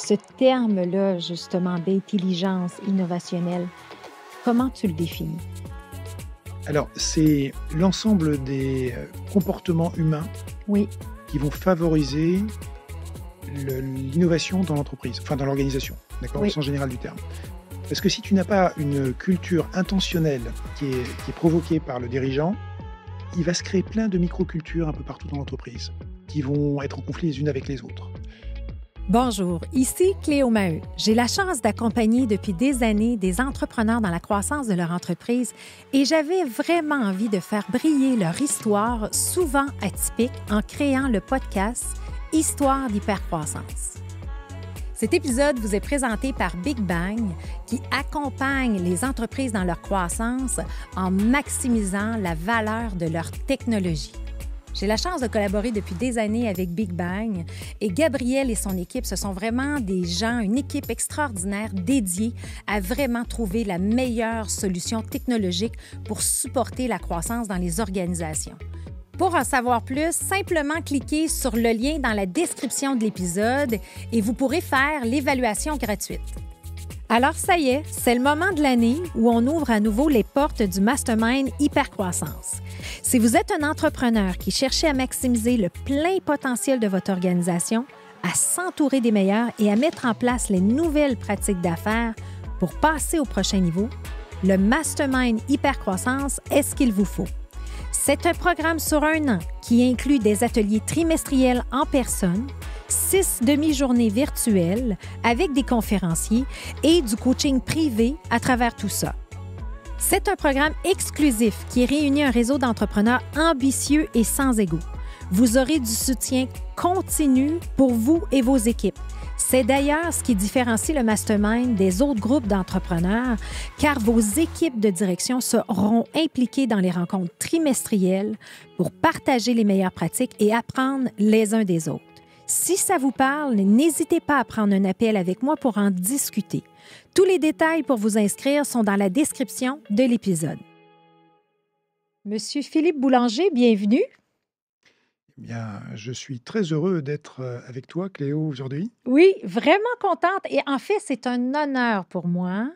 Ce terme-là, justement, d'intelligence innovationnelle, comment tu le définis? Alors, c'est l'ensemble des comportements humains Oui, qui vont favoriser l'innovation dans l'entreprise, enfin dans l'organisation, d'accord, au oui, sens général du terme. Parce que si tu n'as pas une culture intentionnelle qui est provoquée par le dirigeant, il va se créer plein de microcultures un peu partout dans l'entreprise qui vont être en conflit les unes avec les autres. bonjour, ici Cléo Maheu. J'ai la chance d'accompagner depuis des années des entrepreneurs dans la croissance de leur entreprise et j'avais vraiment envie de faire briller leur histoire, souvent atypique, en créant le podcast Histoire d'hypercroissance. Cet épisode vous est présenté par Big Bang, qui accompagne les entreprises dans leur croissance en maximisant la valeur de leur technologie. J'ai la chance de collaborer depuis des années avec Big Bang et Gabriel et son équipe, ce sont vraiment des gens, une équipe extraordinaire dédiée à vraiment trouver la meilleure solution technologique pour supporter la croissance dans les organisations. Pour en savoir plus, simplement cliquez sur le lien dans la description de l'épisode et vous pourrez faire l'évaluation gratuite. Alors ça y est, c'est le moment de l'année où on ouvre à nouveau les portes du Mastermind Hypercroissance. Si vous êtes un entrepreneur qui cherchez à maximiser le plein potentiel de votre organisation, à s'entourer des meilleurs et à mettre en place les nouvelles pratiques d'affaires pour passer au prochain niveau, le Mastermind Hypercroissance est ce qu'il vous faut. C'est un programme sur 1 an qui inclut des ateliers trimestriels en personne, 6 demi-journées virtuelles avec des conférenciers et du coaching privé à travers tout ça. C'est un programme exclusif qui réunit un réseau d'entrepreneurs ambitieux et sans ego. Vous aurez du soutien continu pour vous et vos équipes. C'est d'ailleurs ce qui différencie le Mastermind des autres groupes d'entrepreneurs, car vos équipes de direction seront impliquées dans les rencontres trimestrielles pour partager les meilleures pratiques et apprendre les uns des autres. Si ça vous parle, n'hésitez pas à prendre un appel avec moi pour en discuter. Tous les détails pour vous inscrire sont dans la description de l'épisode. Monsieur Philippe Boulanger, bienvenue. Eh bien, je suis très heureux d'être avec toi, Cléo, aujourd'hui. Oui, vraiment contente. Et en fait, c'est un honneur pour moi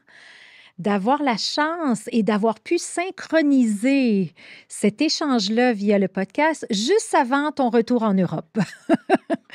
d'avoir la chance et d'avoir pu synchroniser cet échange-là via le podcast juste avant ton retour en Europe.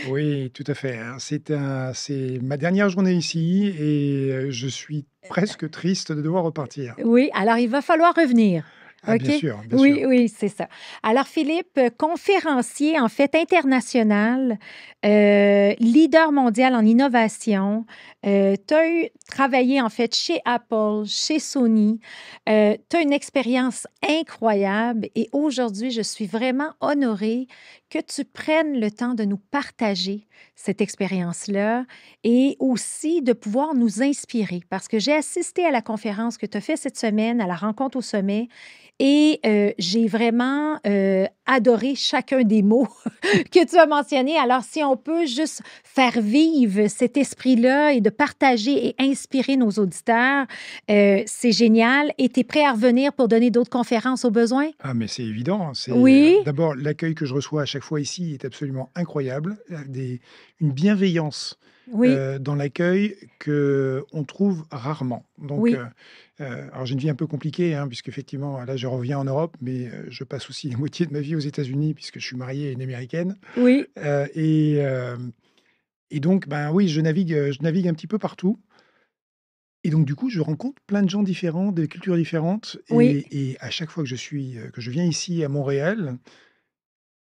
Oui, tout à fait, hein. C'est ma dernière journée ici et je suis presque triste de devoir repartir. Oui, alors il va falloir revenir. Ah, bien OK? sûr, bien Oui, sûr. oui, c'est ça. Alors, Philippe, conférencier, en fait, international, leader mondial en innovation. Tu as travaillé, en fait, chez Apple, chez Sony. Tu as une expérience incroyable et aujourd'hui, je suis vraiment honorée que tu prennes le temps de nous partager cette expérience-là et aussi de pouvoir nous inspirer parce que j'ai assisté à la conférence que tu as faite cette semaine, à la rencontre au sommet. Et j'ai vraiment adoré chacun des mots que tu as mentionnés. Alors, si on peut juste faire vivre cet esprit-là et de partager et inspirer nos auditeurs, c'est génial. Et tu es prêt à revenir pour donner d'autres conférences au besoin? Ah, mais c'est évident, hein. Oui, D'abord, l'accueil que je reçois à chaque fois ici est absolument incroyable. Une bienveillance oui, dans l'accueil qu'on trouve rarement. Donc, oui, alors j'ai une vie un peu compliquée, hein, puisqu'effectivement, là, je reviens en Europe, mais je passe aussi la moitié de ma vie aux États-Unis, puisque je suis marié à une Américaine. oui. Euh, et, euh, et donc, ben oui, je navigue un petit peu partout. Et donc, du coup, je rencontre plein de gens différents, des cultures différentes. Oui. Et à chaque fois que je viens ici à Montréal,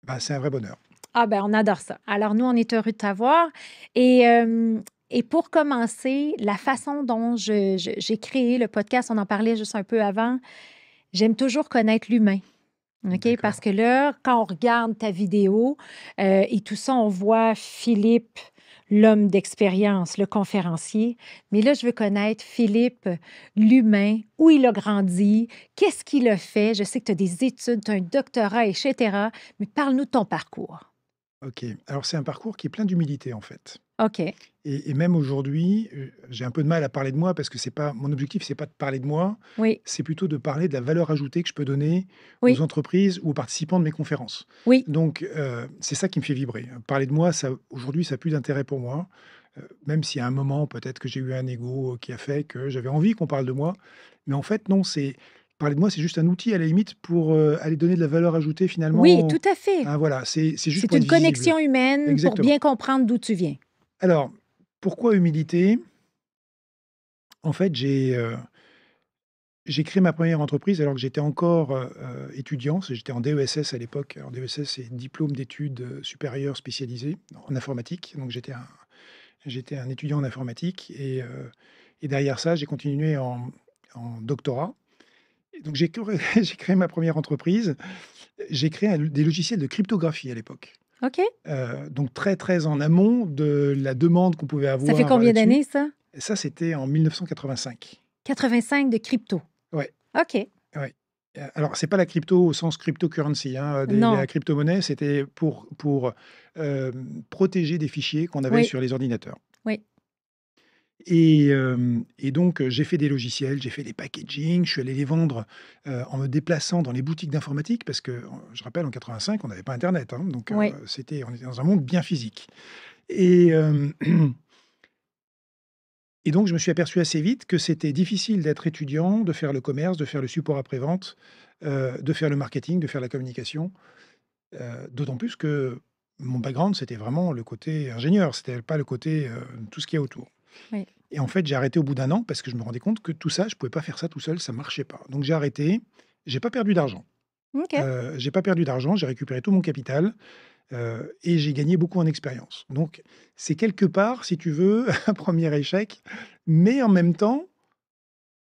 bah, c'est un vrai bonheur. Ah ben, on adore ça. Alors, nous, on est heureux de t'avoir. Et, euh, et pour commencer, la façon dont j'ai créé le podcast, on en parlait juste un peu avant, j'aime toujours connaître l'humain. OK? Parce D'accord. que là, quand on regarde ta vidéo et tout ça, on voit Philippe, l'homme d'expérience, le conférencier. Mais là, je veux connaître Philippe, l'humain, où il a grandi, qu'est-ce qu'il a fait. Je sais que tu as des études, tu as un doctorat, etc. Mais parle-nous de ton parcours. Ok. Alors, c'est un parcours qui est plein d'humilité, en fait. OK. Et même aujourd'hui, j'ai un peu de mal à parler de moi parce que c'est pas mon objectif, c'est pas de parler de moi, Oui, c'est plutôt de parler de la valeur ajoutée que je peux donner aux oui, entreprises ou aux participants de mes conférences. oui, Donc, c'est ça qui me fait vibrer. Parler de moi, ça aujourd'hui, ça a plus d'intérêt pour moi. même si à un moment, peut-être que j'ai eu un ego qui a fait que j'avais envie qu'on parle de moi. Mais en fait, non, c'est parler de moi, c'est juste un outil à la limite pour, aller donner de la valeur ajoutée Oui, tout finalement. à fait. Hein, voilà, c'est juste C'est pour être une visible. connexion humaine pour Exactement. bien comprendre d'où tu viens. Alors, pourquoi humilité? En fait, j'ai créé ma première entreprise alors que j'étais encore, étudiant. J'étais en DESS à l'époque. Alors DESS, c'est diplôme d'études, supérieures spécialisées en informatique. Donc j'étais un étudiant en informatique et derrière ça, j'ai continué en doctorat. Et donc j'ai créé ma première entreprise. J'ai créé des logiciels de cryptographie à l'époque. OK. Donc très, très en amont de la demande qu'on pouvait Ça fait avoir, combien là-dessus. d'années, ça? Et ça, c'était en 1985. 85 de crypto. Ouais, OK. ouais. Alors c'est pas la crypto au sens cryptocurrency, hein, la Non. crypto-monnaie, c'était pour, protéger des fichiers qu'on avait Oui, sur les ordinateurs. oui. Et donc, j'ai fait des logiciels, j'ai fait des packaging, je suis allé les vendre, en me déplaçant dans les boutiques d'informatique parce que, je rappelle en 85, on n'avait pas internet, hein, donc, Oui. on était dans un monde bien physique et hem et donc je me suis aperçu assez vite que c'était difficile d'être étudiant, de faire le commerce, de faire le support après-vente, de faire le marketing, de faire la communication, d'autant plus que mon background, c'était vraiment le côté ingénieur, c'était pas le côté, tout ce qu'il y a autour. Oui. Et en fait, j'ai arrêté au bout d'un an parce que je me rendais compte que tout ça, je pouvais pas faire ça tout seul, ça marchait pas. Donc j'ai arrêté, j'ai pas perdu d'argent. OK. J'ai pas perdu d'argent, j'ai récupéré tout mon capital, et j'ai gagné beaucoup en expérience. Donc c'est quelque part, si tu veux, un premier échec, mais en même temps,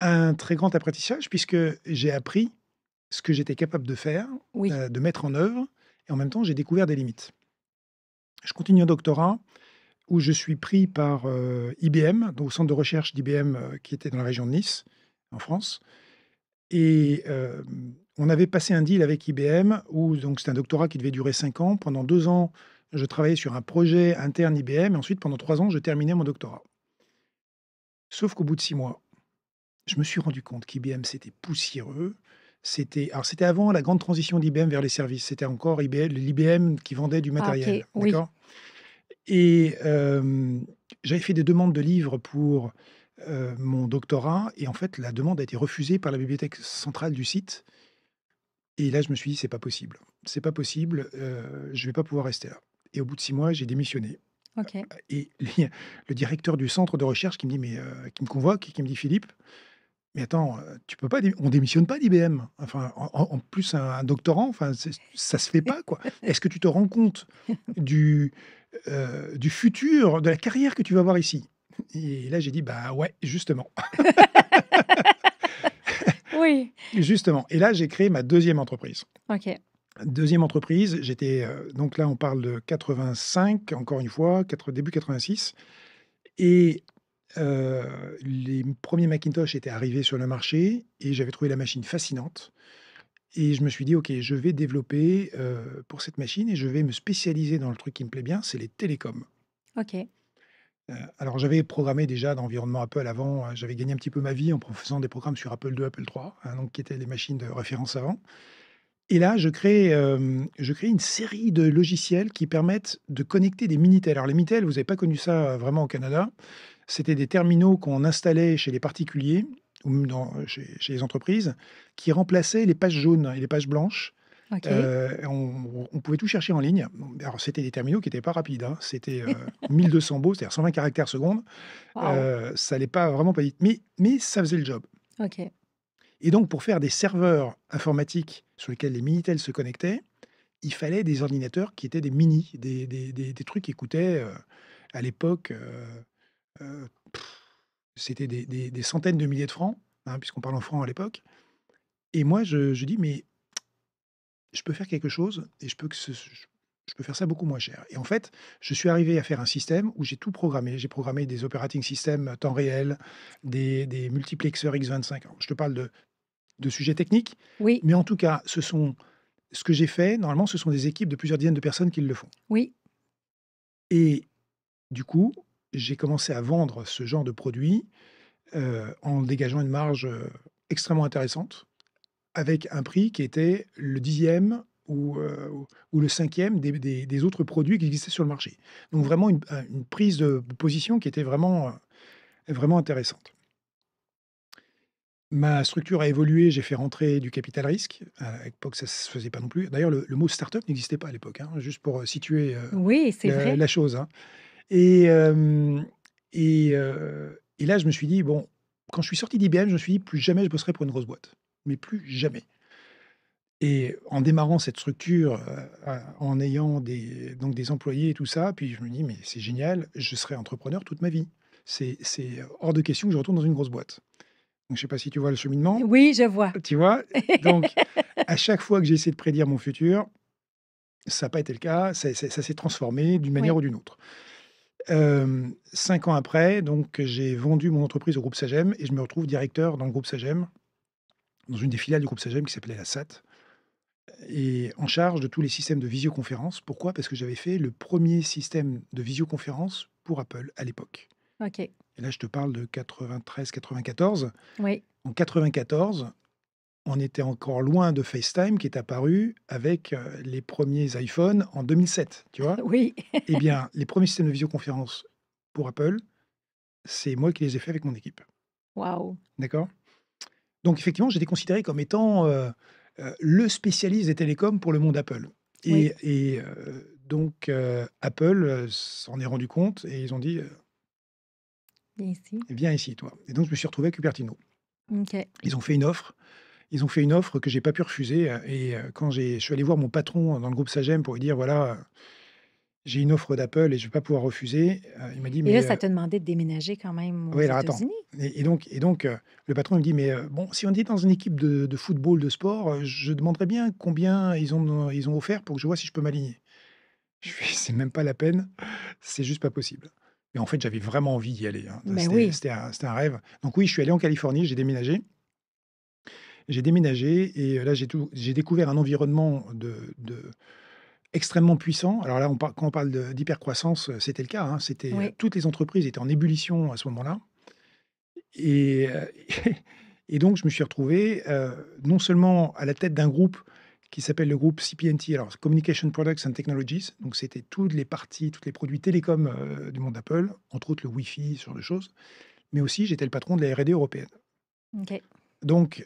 un très grand apprentissage puisque j'ai appris ce que j'étais capable de faire, Oui. de mettre en œuvre et en même temps, j'ai découvert des limites. Je continue un doctorat où je suis pris par, IBM, donc au centre de recherche d'IBM, qui était dans la région de Nice, en France et on avait passé un deal avec IBM où donc c'était un doctorat qui devait durer 5 ans. Pendant 2 ans, je travaillais sur un projet interne IBM et ensuite pendant 3 ans, je terminais mon doctorat. Sauf qu'au bout de 6 mois, je me suis rendu compte qu'IBM, c'était poussiéreux. C'était avant la grande transition d'IBM vers les services. C'était encore l'IBM qui vendait du Ah, OK. matériel, Oui. d'accord? Et j'avais fait des demandes de livres pour, mon doctorat et en fait, la demande a été refusée par la bibliothèque centrale du site et là, je me suis dit: C'est pas possible, je vais pas pouvoir rester là» et au bout de 6 mois, j'ai démissionné OK. et le directeur du centre de recherche qui me dit qui me convoque et qui me dit: «Philippe, mais attends, tu peux pas on démissionne pas d'IBM. Enfin, en plus un doctorant, enfin, ça se fait pas, quoi. Est-ce que tu te rends compte du, du futur, de la carrière que tu vas avoir ici?» Et là, j'ai dit: «Bah, ouais, justement, Oui. justement» et là, j'ai créé ma deuxième entreprise. OK. Deuxième entreprise, j'étais, donc là, on parle de 85, encore une fois, début 86 et les premiers Macintosh étaient arrivés sur le marché et j'avais trouvé la machine fascinante et je me suis dit: «OK, je vais développer, pour cette machine et je vais me spécialiser dans le truc qui me plaît bien, c'est les télécoms». OK. Alors j'avais programmé déjà dans l'environnement Apple avant, j'avais gagné un petit peu ma vie en faisant des programmes sur Apple II, Apple III, hein, donc qui étaient les machines de référence avant et là je crée une série de logiciels qui permettent de connecter des Minitel. Alors les Minitel, vous avez pas connu ça, vraiment au Canada. C'était des terminaux qu'on installait chez les particuliers ou même chez les entreprises, qui remplaçaient les pages jaunes et les pages blanches. OK. On pouvait tout chercher en ligne. Alors c'était des terminaux qui étaient pas rapides, hein. C'était, 1200 mots, c'est-à-dire 120 caractères seconde. Wow. Ça allait pas vraiment pas vite, mais ça faisait le job OK. et donc pour faire des serveurs informatiques sur lesquels les Minitel se connectaient, il fallait des ordinateurs qui étaient des mini, des trucs qui coûtaient, à l'époque, heu, c'était des centaines de milliers de francs, hein, puisqu'on parle en francs à l'époque et moi je dis: «Mais je peux faire quelque chose et je peux faire ça beaucoup moins cher» et en fait, je suis arrivé à faire un système où j'ai tout programmé. J'ai programmé des operating systems temps réel, des multiplexeurs X25. Alors je te parle de sujets techniques, Oui. mais en tout cas, ce que j'ai fait, normalement, ce sont des équipes de plusieurs dizaines de personnes qui le font Oui. et du coup, j'ai commencé à vendre ce genre de produit, en dégageant une marge, extrêmement intéressante, avec un prix qui était le 10e ou le cinquième des autres produits qui existaient sur le marché. Donc vraiment une prise de position qui était vraiment intéressante. Ma structure a évolué, j'ai fait rentrer du capital risque. À l'époque, ça ne se faisait pas non plus. D'ailleurs, le mot start-up n'existait pas à l'époque, hein, juste pour situer Oui, c'est vrai. la chose, hein. Et, euh, et là, je me suis dit, bon, quand je suis sorti d'IBM, je me suis dit, plus jamais je bosserai pour une grosse boîte. Mais plus jamais. Et en démarrant cette structure, en ayant donc des employés et tout ça, puis je me dis, mais c'est génial, je serai entrepreneur toute ma vie. C'est hors de question que je retourne dans une grosse boîte. Donc, je ne sais pas si tu vois le cheminement, Oui, je vois. tu vois? Donc, à chaque fois que j'ai essayé de prédire mon futur, ça n'a pas été le cas, ça s'est transformé d'une manière Oui. ou d'une autre. 5 ans après, donc j'ai vendu mon entreprise au groupe Sagem et je me retrouve directeur dans le groupe Sagem, dans une des filiales du groupe Sagem qui s'appelait la SAT et en charge de tous les systèmes de visioconférence. Pourquoi? Parce que j'avais fait le premier système de visioconférence pour Apple à l'époque. OK. Et là, je te parle de 93-94. Oui. En 94, on était encore loin de FaceTime qui est apparu avec, les premiers iPhones en 2007, tu vois? Oui. Eh bien, les premiers systèmes de visioconférence pour Apple, c'est moi qui les ai faits avec mon équipe, Wow. d'accord? Donc effectivement, j'étais considéré comme étant, le spécialiste des télécoms pour le monde Apple Oui. donc Apple, s'en est rendu compte et ils ont dit: Bien ici. «Viens ici, toi» et donc je me suis retrouvé à Cupertino. OK. Ils ont fait une offre Ils ont fait une offre que j'ai pas pu refuser, quand je suis allé voir mon patron dans le groupe Sagem pour lui dire: «Voilà, j'ai une offre d'Apple et je vais pas pouvoir refuser», il m'a dit: Et là, «Mais» ça t'a demandé de déménager quand même aux oui, alors attends États-Unis? le patron me dit: «Mais, bon, si on était dans une équipe de football, de sport, je demanderais bien combien ils ont offert pour que je vois si je peux m'aligner». Je fais: «C'est même pas la peine, c'est juste pas possible». Et en fait, j'avais vraiment envie d'y aller, hein. Ben C'était oui. c'était un c'était un rêve. Donc oui, je suis allé en Californie, j'ai déménagé. J'ai déménagé et là, j'ai découvert un environnement extrêmement puissant. Alors là, quand on parle d'hypercroissance, c'était le cas, hein. Oui. Toutes les entreprises étaient en ébullition à ce moment-là et et donc je me suis retrouvé, non seulement à la tête d'un groupe qui s'appelle le groupe CPNT, alors Communication Products and Technologies, donc c'était toutes les parties, tous les produits télécoms, du monde Apple, entre autres le Wi-Fi, ce genre de choses, mais aussi j'étais le patron de la R&D européenne. OK. Donc,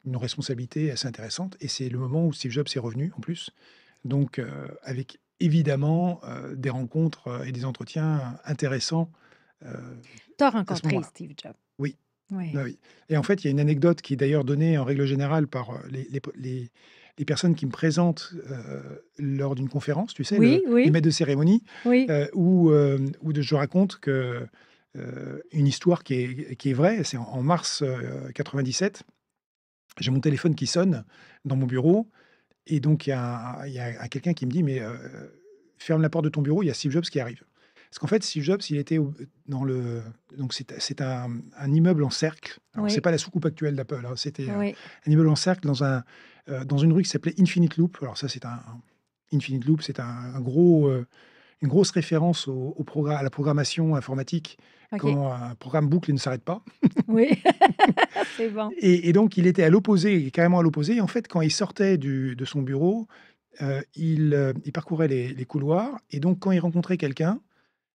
une responsabilité assez intéressante et c'est le moment où Steve Jobs est revenu en plus. Donc, avec évidemment, des rencontres, et des entretiens intéressants, heu, Tu as à ce rencontré moment-là. Steve Jobs. Oui, Oui. bah, oui et en fait, il y a une anecdote qui est d'ailleurs donnée en règle générale par, les personnes qui me présentent, lors d'une conférence, tu sais, Oui, les oui, maîtres de cérémonie, oui. je raconte que, une histoire qui est vraie. C'est en mars, 97. J'ai mon téléphone qui sonne dans mon bureau et donc il y a quelqu'un qui me dit: «Mais, ferme la porte de ton bureau, il y a Steve Jobs qui arrive». Parce qu'en fait, Steve Jobs, il était dans le donc c'est un immeuble en cercle. Alors c'est Oui. pas la soucoupe actuelle d'Apple, hein, c'était, Oui. un immeuble en cercle dans une rue qui s'appelait Infinite Loop. Alors ça, Infinite Loop, c'est une grosse référence à la programmation informatique OK. quand un programme boucle et ne s'arrête pas. Oui. C'est bon. Et donc il était à l'opposé, carrément à l'opposé. Et en fait, quand il sortait de son bureau, il parcourait les couloirs et donc quand il rencontrait quelqu'un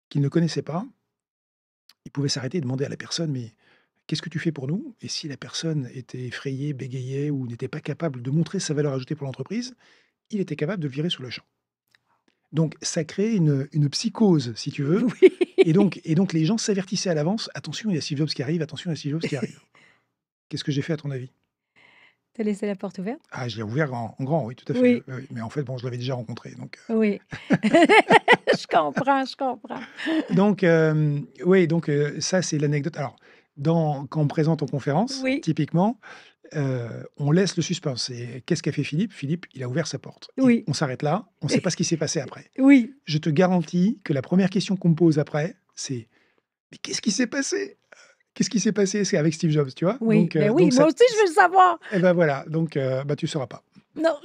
qu'il ne connaissait pas, il pouvait s'arrêter et demander à la personne: «Mais qu'est-ce que tu fais pour nous?» Et si la personne était effrayée, bégayait ou n'était pas capable de montrer sa valeur ajoutée pour l'entreprise, il était capable de le virer sur le champ. Donc ça créait une psychose, si tu veux, et Oui. donc les gens s'avertissaient à l'avance: «Attention, il y a Steve Jobs qui arrive, attention, il y a Steve Jobs qui arrive». Qu'est-ce que j'ai fait à ton avis? Tu as laissé la porte ouverte? Ah, je l'ai ouvert en grand, oui, tout à fait, Oui. oui, oui. Mais en fait, bon, je l'avais déjà rencontré, Oui. Je comprends, je comprends. oui, donc ça, c'est l'anecdote. Alors, quand on présente en conférence, Oui. typiquement, on laisse le suspense. C'est: «Qu'est-ce qu'a fait Philippe?» Philippe, il a ouvert sa porte et Oui. on s'arrête là, on ne sait pas ce qui s'est passé après. Oui. Je te garantis que la première question qu'on me pose après, c'est: «Mais qu'est-ce qui s'est passé? Qu'est-ce qui s'est passé?» C'est avec Steve Jobs, tu vois? Oui. Ben oui, Ça moi aussi, je veux le savoir. et ben voilà, bah, tu sauras pas. Non.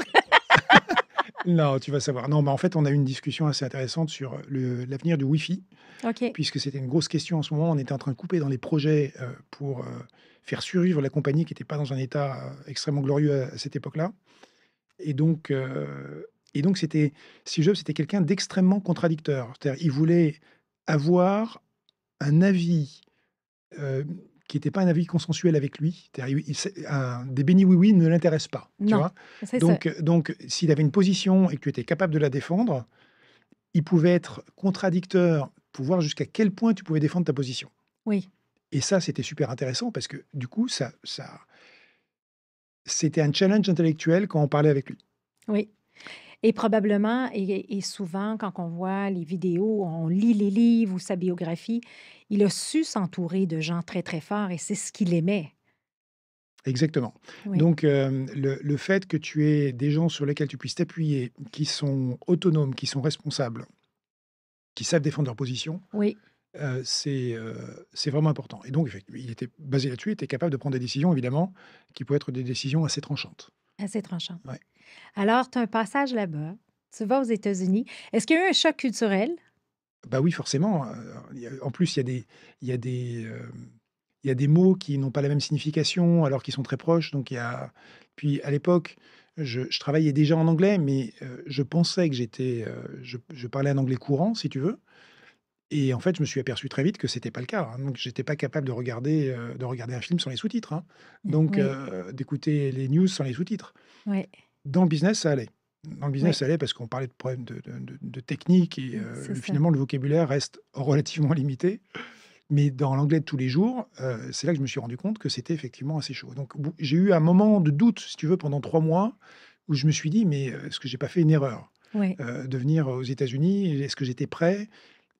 Non, tu vas savoir. Non, mais en fait, on a eu une discussion assez intéressante sur l'avenir du Wi-Fi, OK. puisque c'était une grosse question en ce moment. On était en train de couper dans les projets pour faire survivre la compagnie qui n'était pas dans un état extrêmement glorieux à cette époque-là. Et donc, c'était Steve Jobs, c'était quelqu'un d'extrêmement contradicteur. C'est-à-dire, il voulait avoir un avis, heu, qui n'était pas un avis consensuel avec lui. C'est-à-dire, il c'est un des bénis oui-oui ne l'intéressent pas, tu Non, vois? c'est ça. Donc s'il avait une position et que tu étais capable de la défendre, il pouvait être contradicteur pour voir jusqu'à quel point tu pouvais défendre ta position. Oui, Et ça, c'était super intéressant parce que du coup, c'était un challenge intellectuel quand on parlait avec lui. oui. Et probablement et souvent quand on voit les vidéos, on lit les livres ou sa biographie, il a su s'entourer de gens très, très forts et c'est ce qu'il aimait. Exactement. Oui, Donc, le fait que tu aies des gens sur lesquels tu puisses t'appuyer, qui sont autonomes, qui sont responsables, qui savent défendre leur position, oui, c'est vraiment important. Et donc effectivement, il était basé là-dessus, il était capable de prendre des décisions évidemment, qui pouvaient être des décisions assez tranchantes. assez tranchant. Ouais. Alors, tu as un passage là-bas, tu vas aux États-Unis. Est-ce qu'il y a eu un choc culturel? Bah oui, forcément, en plus, il y a des, il y a des mots qui n'ont pas la même signification alors qu'ils sont très proches, donc il y a puis à l'époque, je travaillais déjà en anglais, mais je pensais que je parlais un anglais courant, si tu veux, et en fait, je me suis aperçu très vite que c'était pas le cas, hein, donc j'étais pas capable de regarder un film sans les sous-titres, hein, donc Oui, d'écouter les news sans les sous-titres. oui, Dans le business, ça allait. Dans le business, oui, ça allait parce qu'on parlait de problèmes de technique et c'est ça. finalement, le vocabulaire reste relativement limité. Mais dans l'anglais de tous les jours, c'est là que je me suis rendu compte que c'était effectivement assez chaud. Donc j'ai eu un moment de doute, si tu veux, pendant 3 mois où je me suis dit: «Mais, est-ce que j'ai pas fait une erreur, Oui, de venir aux États-Unis? Est-ce que j'étais prêt?»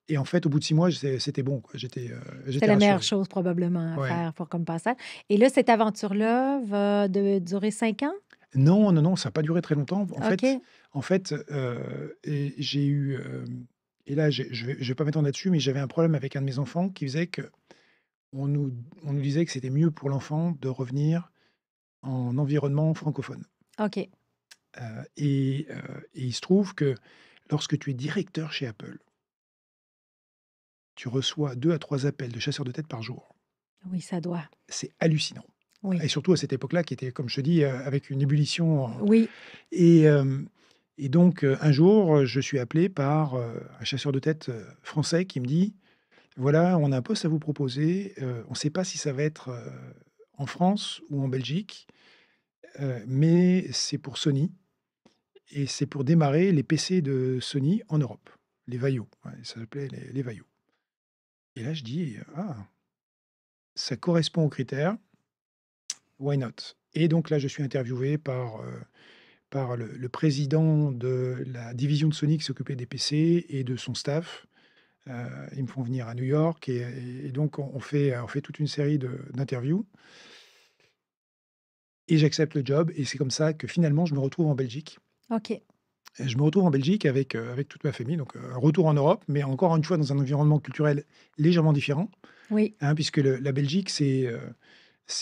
Et en fait, au bout de 6 mois, c'était bon, quoi. c'était J'étais la meilleure rassuré. chose probablement à Ouais. faire pour comme passage. Et là, cette aventure-là va durer 5 ans? Non, non, non, ça a pas duré très longtemps. OK, En fait, et j'ai eu, et là, je vais pas m'étendre là-dessus, mais j'avais un problème avec un de mes enfants qui faisait qu'on nous on nous disait que c'était mieux pour l'enfant de revenir en environnement francophone. OK. Et il se trouve que lorsque tu es directeur chez Apple, tu reçois 2 à 3 appels de chasseurs de tête par jour. Oui, ça doit. C'est hallucinant Oui. et surtout à cette époque-là qui était, comme je te dis, avec une ébullition, Oui, et donc un jour, je suis appelé par, un chasseur de tête, français qui me dit: «Voilà, on a un poste à vous proposer, on ne sait pas si ça va être, en France ou en Belgique, mais c'est pour Sony et c'est pour démarrer les PC de Sony en Europe, les Vaio». Ouais, ça s'appelait les Vaio. Et là, je dis: «Ah, ça correspond aux critères, why not?» Et donc là, je suis interviewé par le président de la division de Sony qui s'occupait des PC et de son staff. Heu, Ils me font venir à New York et donc on fait toute une série d'interviews et j'accepte le job et c'est comme ça que finalement je me retrouve en Belgique. OK. Et je me retrouve en Belgique avec toute ma famille, donc un retour en Europe, mais encore une fois dans un environnement culturel légèrement différent, Oui, hein, puisque la Belgique, c'est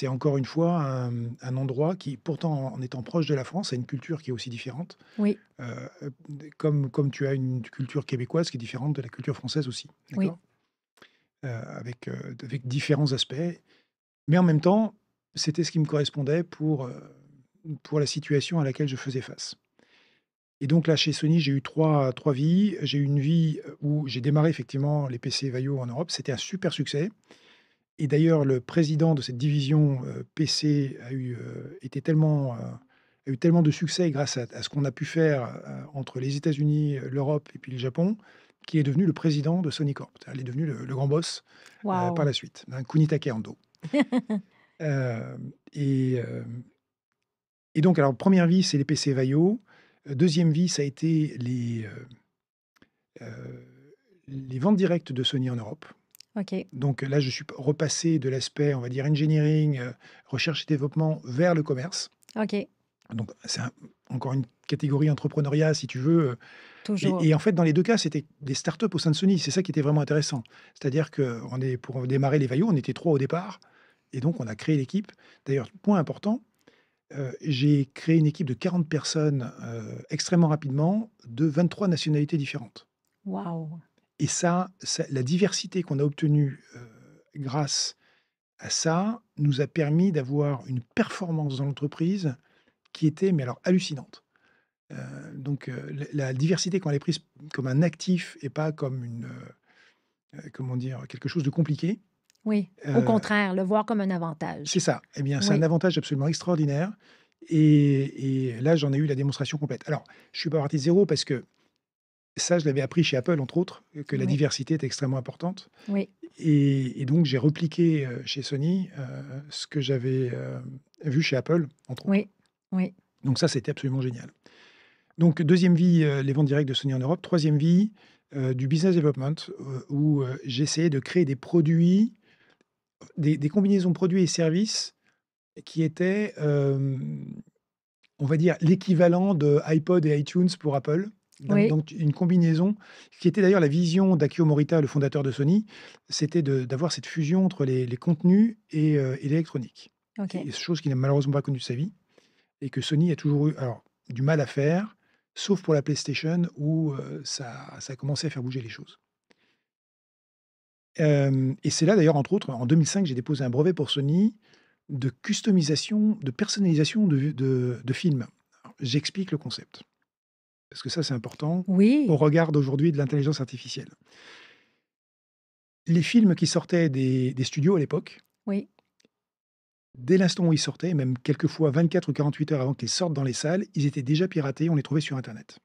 encore une fois un endroit qui pourtant en étant proche de la France, a une culture qui est aussi différente, oui, heu, comme tu as une culture québécoise qui est différente de la culture française aussi, oui. d'accord? Avec différents aspects, mais en même temps, c'était ce qui me correspondait pour la situation à laquelle je faisais face. Et donc là, chez Sony, j'ai eu trois vies. J'ai eu une vie, où j'ai démarré effectivement les PC Vaio en Europe. C'était un super succès et d'ailleurs le président de cette division, PC a eu tellement de succès grâce à ce qu'on a pu faire, entre les États-Unis, l'Europe et puis le Japon, qu'il est devenu le président de Sony Corp. C'est-à-dire, il est devenu le grand boss, par Wow! la suite, hein, Kunitake Ando. Et donc alors première vie, c'est les PC Vaio. 2e vie, ça a été les ventes directes de Sony en Europe. OK, Donc là, je suis repassé de l'aspect, on va dire engineering, recherche et développement vers le commerce. OK. Donc c'est encore une catégorie entrepreneuriat si tu veux, Toujours. et en fait, dans les 2 cas, c'était des startups au sein de Sony. C'est ça qui était vraiment intéressant. C'est-à-dire pour démarrer les Vaio, on était 3 au départ et donc on a créé l'équipe. D'ailleurs, point important, j'ai créé une équipe de 40 personnes, extrêmement rapidement, de 23 nationalités différentes. Wow! Et ça la diversité qu'on a obtenue, grâce à ça, nous a permis d'avoir une performance dans l'entreprise qui était, mais alors hallucinante. Donc la diversité, quand elle est prise comme un actif et pas comme comment dire? Quelque chose de compliqué, Oui, au heu, contraire, le voir comme un c'est avantage. ça. Eh bien, c'est un Oui, avantage absolument extraordinaire et là, j'en ai eu la démonstration complète. Alors, je suis pas parti de 0 parce que ça, je l'avais appris chez Apple, entre autres, que la oui, diversité est extrêmement importante oui, et donc j'ai repliqué, chez Sony, ce que j'avais, vu chez Apple, entre autres. oui, oui. Donc ça, c'était absolument génial. Donc deuxième vie, les ventes directes de Sony en Europe. Troisième vie, du business development, où, j'essayais de créer des produits, des combinaisons de produits et services qui étaient, on va dire l'équivalent de iPod et iTunes pour Apple. Oui, Donc une combinaison qui était d'ailleurs la vision d'Akio Morita, le fondateur de Sony, c'était d'avoir cette fusion entre les contenus et l'électronique. OK. Et chose qu'il n'a malheureusement pas connue de sa vie et que Sony a toujours eu alors du mal à faire, sauf pour la PlayStation où, ça a commencé à faire bouger les choses. Et c'est là d'ailleurs, entre autres, en 2005, j'ai déposé un brevet pour Sony de customisation, de personnalisation de films. Alors, j'explique le concept, parce que ça, c'est important au Oui, regard d'aujourd'hui de l'intelligence artificielle. Les films qui sortaient des studios à l'époque, oui, dès l'instant où ils sortaient, même quelquefois 24 ou 48 heures avant qu'ils sortent dans les salles, ils étaient déjà piratés, on les trouvait sur internet.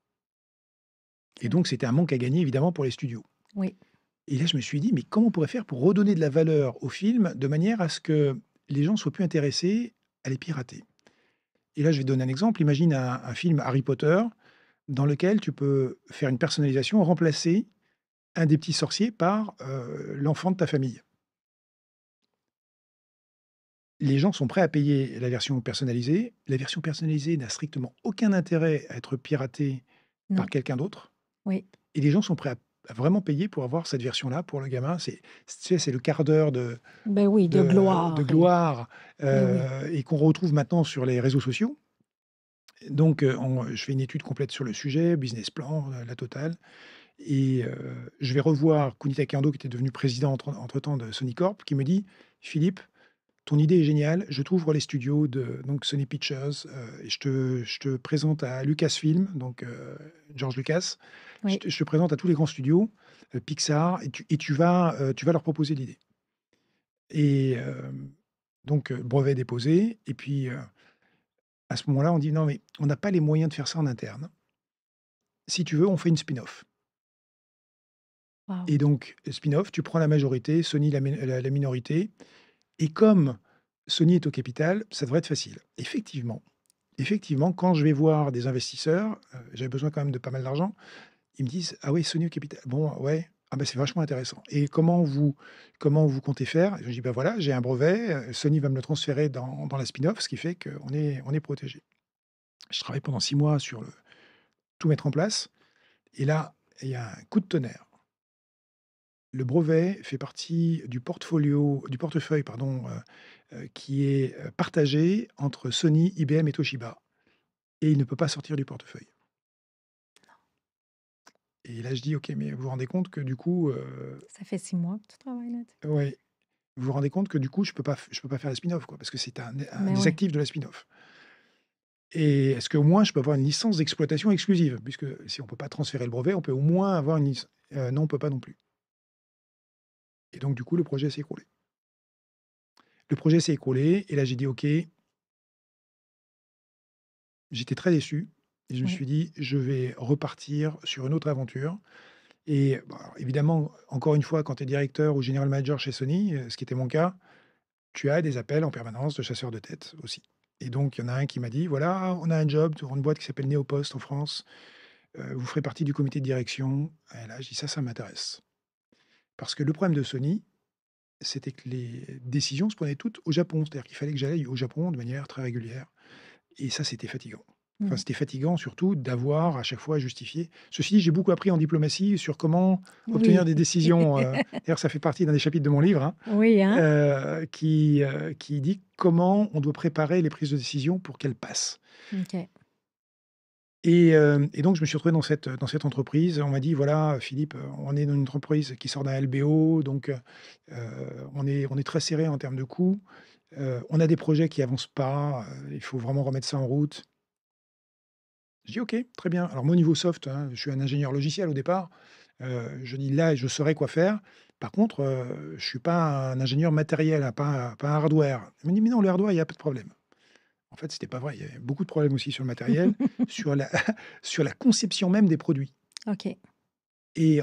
Et c'est donc vrai. c'était un manque à gagner évidemment pour les studios. Oui, Et là, je me suis dit: «Mais comment on pourrait faire pour redonner de la valeur au film de manière à ce que les gens soient plus intéressés à les pirater?» Et là, je vais donner un exemple. Imagine un film Harry Potter dans lequel tu peux faire une personnalisation, remplacer un des petits sorciers par, l'enfant de ta famille. Les gens sont prêts à payer la version personnalisée. La version personnalisée n'a strictement aucun intérêt à être piratée par non, quelqu'un d'autre oui, et les gens sont prêts à vraiment payer pour avoir cette version-là pour le gamin. Tu sais, c'est le quart d'heure ben oui, de de gloire et gloire, oui, et qu'on retrouve maintenant sur les réseaux sociaux. Donc, je fais une étude complète sur le sujet, business plan, la totale et je vais revoir Kunita Kendo qui était devenu président entre-temps de Sony Corp, qui me dit: «Philippe, ton idée est géniale, je t'ouvre les studios de donc Sony Pictures, et je te présente à Lucasfilm», donc George Lucas. oui, Je te présente à tous les grands studios, Pixar et tu vas leur proposer l'idée et donc brevet déposé et puis, à ce moment-là, on dit: «Non, mais on n'a pas les moyens de faire ça en interne. Si tu veux, on fait une spin-off» wow, et donc spin-off, tu prends la majorité, Sony la minorité et comme Sony est au capital, ça devrait être facile. Effectivement, quand je vais voir des investisseurs, j'avais besoin quand même de pas mal d'argent, ils me disent: «Ah oui, Sony au capital, bon, ouais, ah bah, c'est vachement intéressant et comment vous comptez faire?» Je dis: «Bah, voilà, j'ai un brevet, Sony va me le transférer dans la spin-off, ce qui fait qu'on est protégé». Je travaille pendant 6 mois sur tout mettre en place et là, il y a un coup de tonnerre. Le brevet fait partie du portefeuille pardon, qui est, partagé entre Sony, IBM et Toshiba et il ne peut pas sortir du portefeuille et là, je dis: «OK, mais vous vous rendez compte que du coup, ça fait 6 mois que tu travailles là-dessus? ouais, vous vous rendez compte que du coup, je peux pas faire la spin-off quoi, parce que c'est un Ben des oui, actifs de la spin-off et est-ce qu'au moins je peux avoir une licence d'exploitation exclusive? Puisque si on peut pas transférer le brevet, on peut au moins avoir une lic non, on peut pas non plus et donc du coup, le projet s'est écroulé. Le projet s'est écroulé et là, j'ai dit: «OK». J'étais très déçu et je me oui, suis dit: «Je vais repartir sur une autre aventure» et bah, alors évidemment, encore une fois, quand tu es directeur ou general manager chez Sony, ce qui était mon cas, tu as des appels en permanence de chasseurs de tête aussi et donc il y en a un qui m'a dit: «Voilà, on a un job pour une boîte qui s'appelle Neopost en France, vous ferez partie du comité de direction» et là, je dis: Ça m'intéresse». Parce que le problème de Sony, c'était que les décisions se prenaient toutes au Japon. C'est-à-dire qu'il fallait que j'aille au Japon de manière très régulière. Et ça, c'était fatigant. Enfin, mmh, c'était fatigant surtout d'avoir à chaque fois à justifier. Ceci dit, j'ai beaucoup appris en diplomatie sur comment obtenir oui. des décisions, d'ailleurs ça fait partie d'un des chapitres de mon livre, hein, Oui, hein? qui dit comment on doit préparer les prises de décision pour qu'elles passent. OK. Et donc je me suis retrouvé dans cette entreprise. On m'a dit: «Voilà, Philippe, on est dans une entreprise qui sort d'un LBO, donc on est très serré en termes de coûts. On a des projets qui avancent pas, il faut vraiment remettre ça en route». Je dis: «OK, très bien». Alors moi, au niveau soft, hein, je suis un ingénieur logiciel au départ. Je dis: «Là, je saurais quoi faire». Par contre, je ne suis pas un ingénieur matériel, hein, pas un hardware. Il me dit: «Mais non, le hardware, il y a pas de problème». En fait, c'était pas vrai. Il y avait beaucoup de problèmes aussi sur le matériel, sur la sur la conception même des produits. OK. Et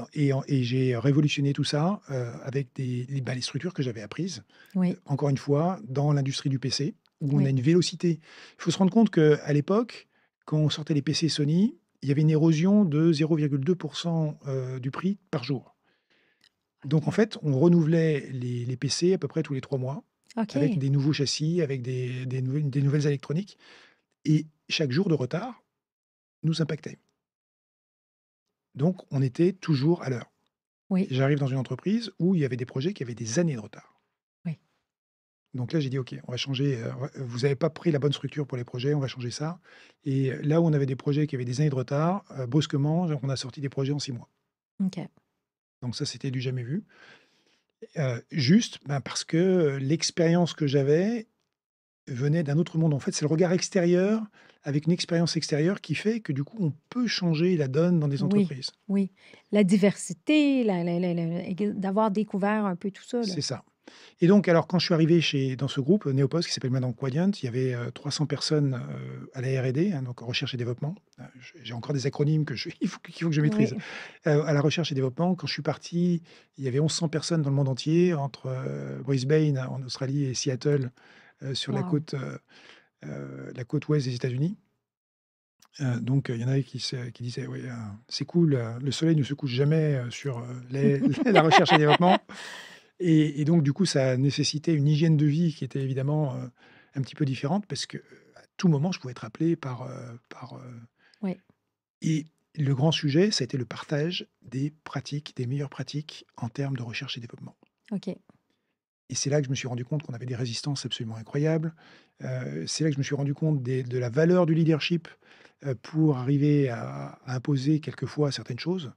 j'ai révolutionné tout ça, avec les structures que j'avais apprises, Oui, encore une fois, dans l'industrie du PC, où on a oui. une vélocité. Il faut se rendre compte qu'à l'époque, quand on sortait les PC Sony, il y avait une érosion de 0,2 du prix par jour. Donc en OK. fait, on renouvelait les PC à peu près tous les 3 mois, avec OK. des nouveaux châssis, avec des nouvelles électroniques, et chaque jour de retard nous impactait. Donc on était toujours à l'heure. Oui, J'arrive dans une entreprise où il y avait des projets qui avaient des années de retard. oui. Donc là, j'ai dit: «OK, on va changer, vous n'avez pas pris la bonne structure pour les projets, on va changer ça». Et là où on avait des projets qui avaient des années de retard, brusquement, on a sorti des projets en 6 mois. OK. Donc ça, c'était du jamais vu. Juste, ben, parce que l'expérience que j'avais venait d'un autre monde. En fait, c'est le regard extérieur, avec une expérience extérieure, qui fait que, du coup, on peut changer la donne dans des Oui, entreprises. oui. La diversité, d'avoir découvert un peu tout ça, là. C'est ça. Et donc, alors, quand je suis arrivé dans ce groupe, Neopost, qui s'appelle maintenant Quadient, il y avait 300 personnes à la R&D, hein, donc en recherche et développement. J'ai encore des acronymes qu'il faut que je maîtrise. Oui. À la recherche et développement, quand je suis parti, il y avait 1100 personnes dans le monde entier, entre Brisbane en Australie et Seattle sur Wow. la côte ouest des États-Unis. Donc, il y en avait qui disaient: «Oui, c'est cool, le soleil ne se couche jamais sur la recherche et développement». Et donc du coup, ça a nécessité une hygiène de vie qui était évidemment, un petit peu différente, parce que, à tout moment, je pouvais être appelé Oui. et le grand sujet, ça a été le partage des pratiques, des meilleures pratiques en termes de recherche et développement. OK. Et c'est là que je me suis rendu compte qu'on avait des résistances absolument incroyables. C'est là que je me suis rendu compte de la valeur du leadership, pour arriver à imposer quelquefois certaines choses.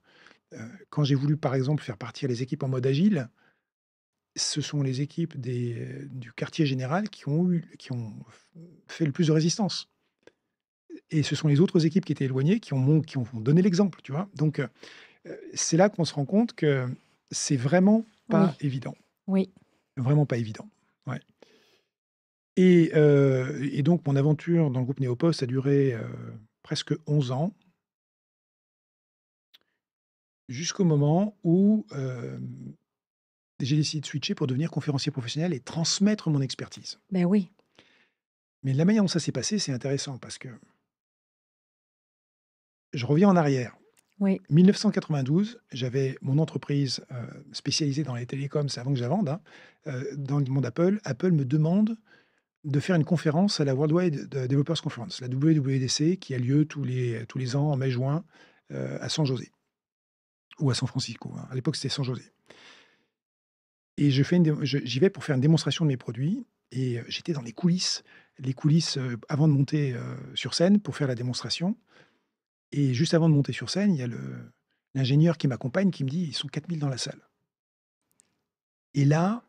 Quand j'ai voulu, par exemple, faire partir les équipes en mode agile, ce sont les équipes du quartier général qui ont fait le plus de résistance, et ce sont les autres équipes qui étaient éloignées qui ont donné l'exemple, tu vois? Donc, c'est là qu'on se rend compte que c'est Oui, oui. vraiment pas évident. Ouais. Et donc mon aventure dans le groupe Néopost a duré, presque 11 ans, jusqu'au moment où, j'ai décidé de switcher pour devenir conférencier professionnel et transmettre mon expertise. Ben oui. Mais la manière dont ça s'est passé, c'est intéressant, parce que je reviens en arrière. Oui. 1992, j'avais mon entreprise, spécialisée dans les télécoms, c'est avant que je la vende, hein, dans le monde Apple. Apple me demande de faire une conférence à la Worldwide Developers Conference, la WWDC, qui a lieu tous les ans en mai-juin, à San José, ou à San Francisco, hein. À l'époque, c'était San José. Et j'y vais pour faire une démonstration de mes produits, et j'étais dans les coulisses, avant de monter, sur scène pour faire la démonstration. Et juste avant de monter sur scène, il y a l'ingénieur qui m'accompagne qui me dit: «Ils sont 4000 dans la salle». Et là,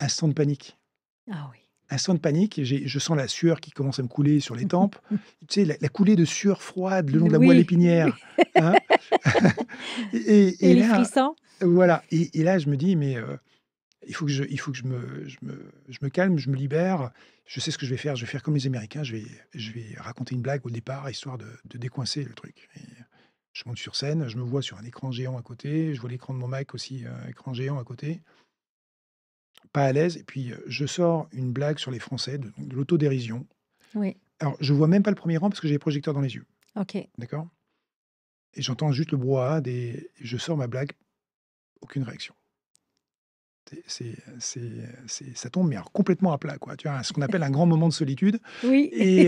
instant de panique. Ah oui. Instant de panique, je sens la sueur qui commence à me couler sur les tempes. Tu sais, la coulée de sueur froide le long de la moelle Oui, oui. épinière, hein? Et Et et les là, frissons? voilà, et là, je me dis: «Mais, il faut que je me calme, je me libère. Je sais ce que je vais faire. Je vais faire comme les Américains. Je vais raconter une blague au départ, histoire de décoincer le truc». Et je monte sur scène, je me vois sur un écran géant à côté, je vois l'écran de mon Mac aussi, écran géant à côté, pas à l'aise, et puis, je sors une blague sur les Français, de l'autodérision. Oui. Alors, je vois même pas le premier rang parce que j'ai les projecteurs dans les yeux, OK. d'accord? Et j'entends juste le brouhaha je sors ma blague, aucune réaction. Ça tombe, mais alors complètement à plat, quoi. Tu vois? Ce qu'on appelle un grand moment de solitude. Oui. Et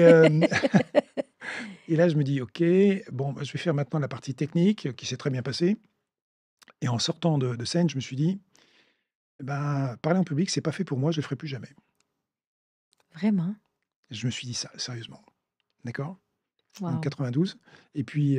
et là, je me dis: «OK, bon, bah, je vais faire maintenant la partie technique, qui s'est très bien passée». Et en sortant de scène, je me suis dit: «Ben, parler en public, c'est pas fait pour moi, je le ferai plus jamais». Vraiment? Je me suis dit ça, sérieusement, d'accord? En Wow. 92. Et puis,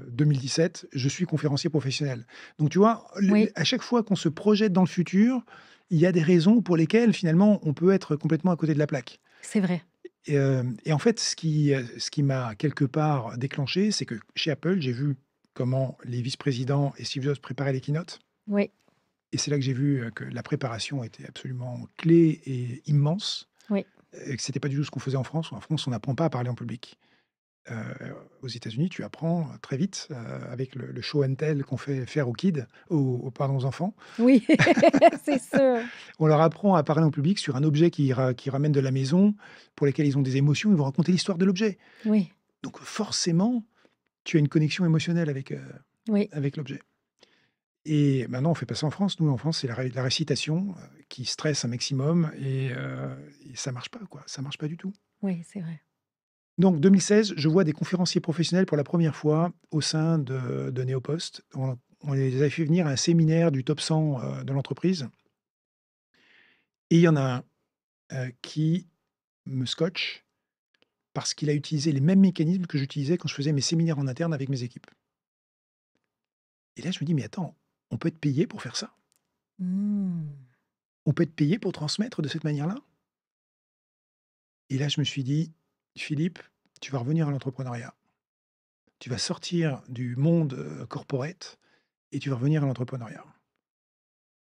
2017, je suis conférencier professionnel. Donc tu vois, Oui, à chaque fois qu'on se projette dans le futur, il y a des raisons pour lesquelles finalement on peut être complètement à côté de la plaque. c'est vrai. Et en fait, ce qui m'a quelque part déclenché, c'est que chez Apple, j'ai vu comment les vice-présidents et Steve Jobs préparaient les keynotes. Oui, Et c'est là que j'ai vu que la préparation était absolument clé et immense. oui. Et que ce n'était pas du tout ce qu'on faisait en France. En France, on n'apprend pas à parler en public. Heu, aux États-Unis, tu apprends très vite, avec le show and tell qu'on fait faire aux kids, pardon, aux enfants. Oui, c'est sûr. On leur apprend à parler en public sur un objet qui ramènent de la maison, pour lesquels ils ont des émotions. Ils vont raconter l'histoire de l'objet. Oui, Donc forcément, tu as une connexion émotionnelle avec, oui, avec l'objet. Et maintenant, on fait pas ça en France. Nous, en France, c'est la récitation, qui stresse un maximum et ça marche pas, quoi. Ça marche pas du tout. oui, c'est vrai. Donc 2016, je vois des conférenciers professionnels pour la première fois au sein de Neopost. On les avait fait venir à un séminaire du top 100, de l'entreprise et il y en a un, qui me scotche parce qu'il a utilisé les mêmes mécanismes que j'utilisais quand je faisais mes séminaires en interne avec mes équipes. Et là, je me dis: «Mais attends, on peut être payé pour faire ça? Mmh. On peut être payé pour transmettre de cette manière-là?» Et là, je me suis dit: «Philippe, tu vas revenir à l'entrepreneuriat. Tu vas sortir du monde, corporate et tu vas revenir à l'entrepreneuriat».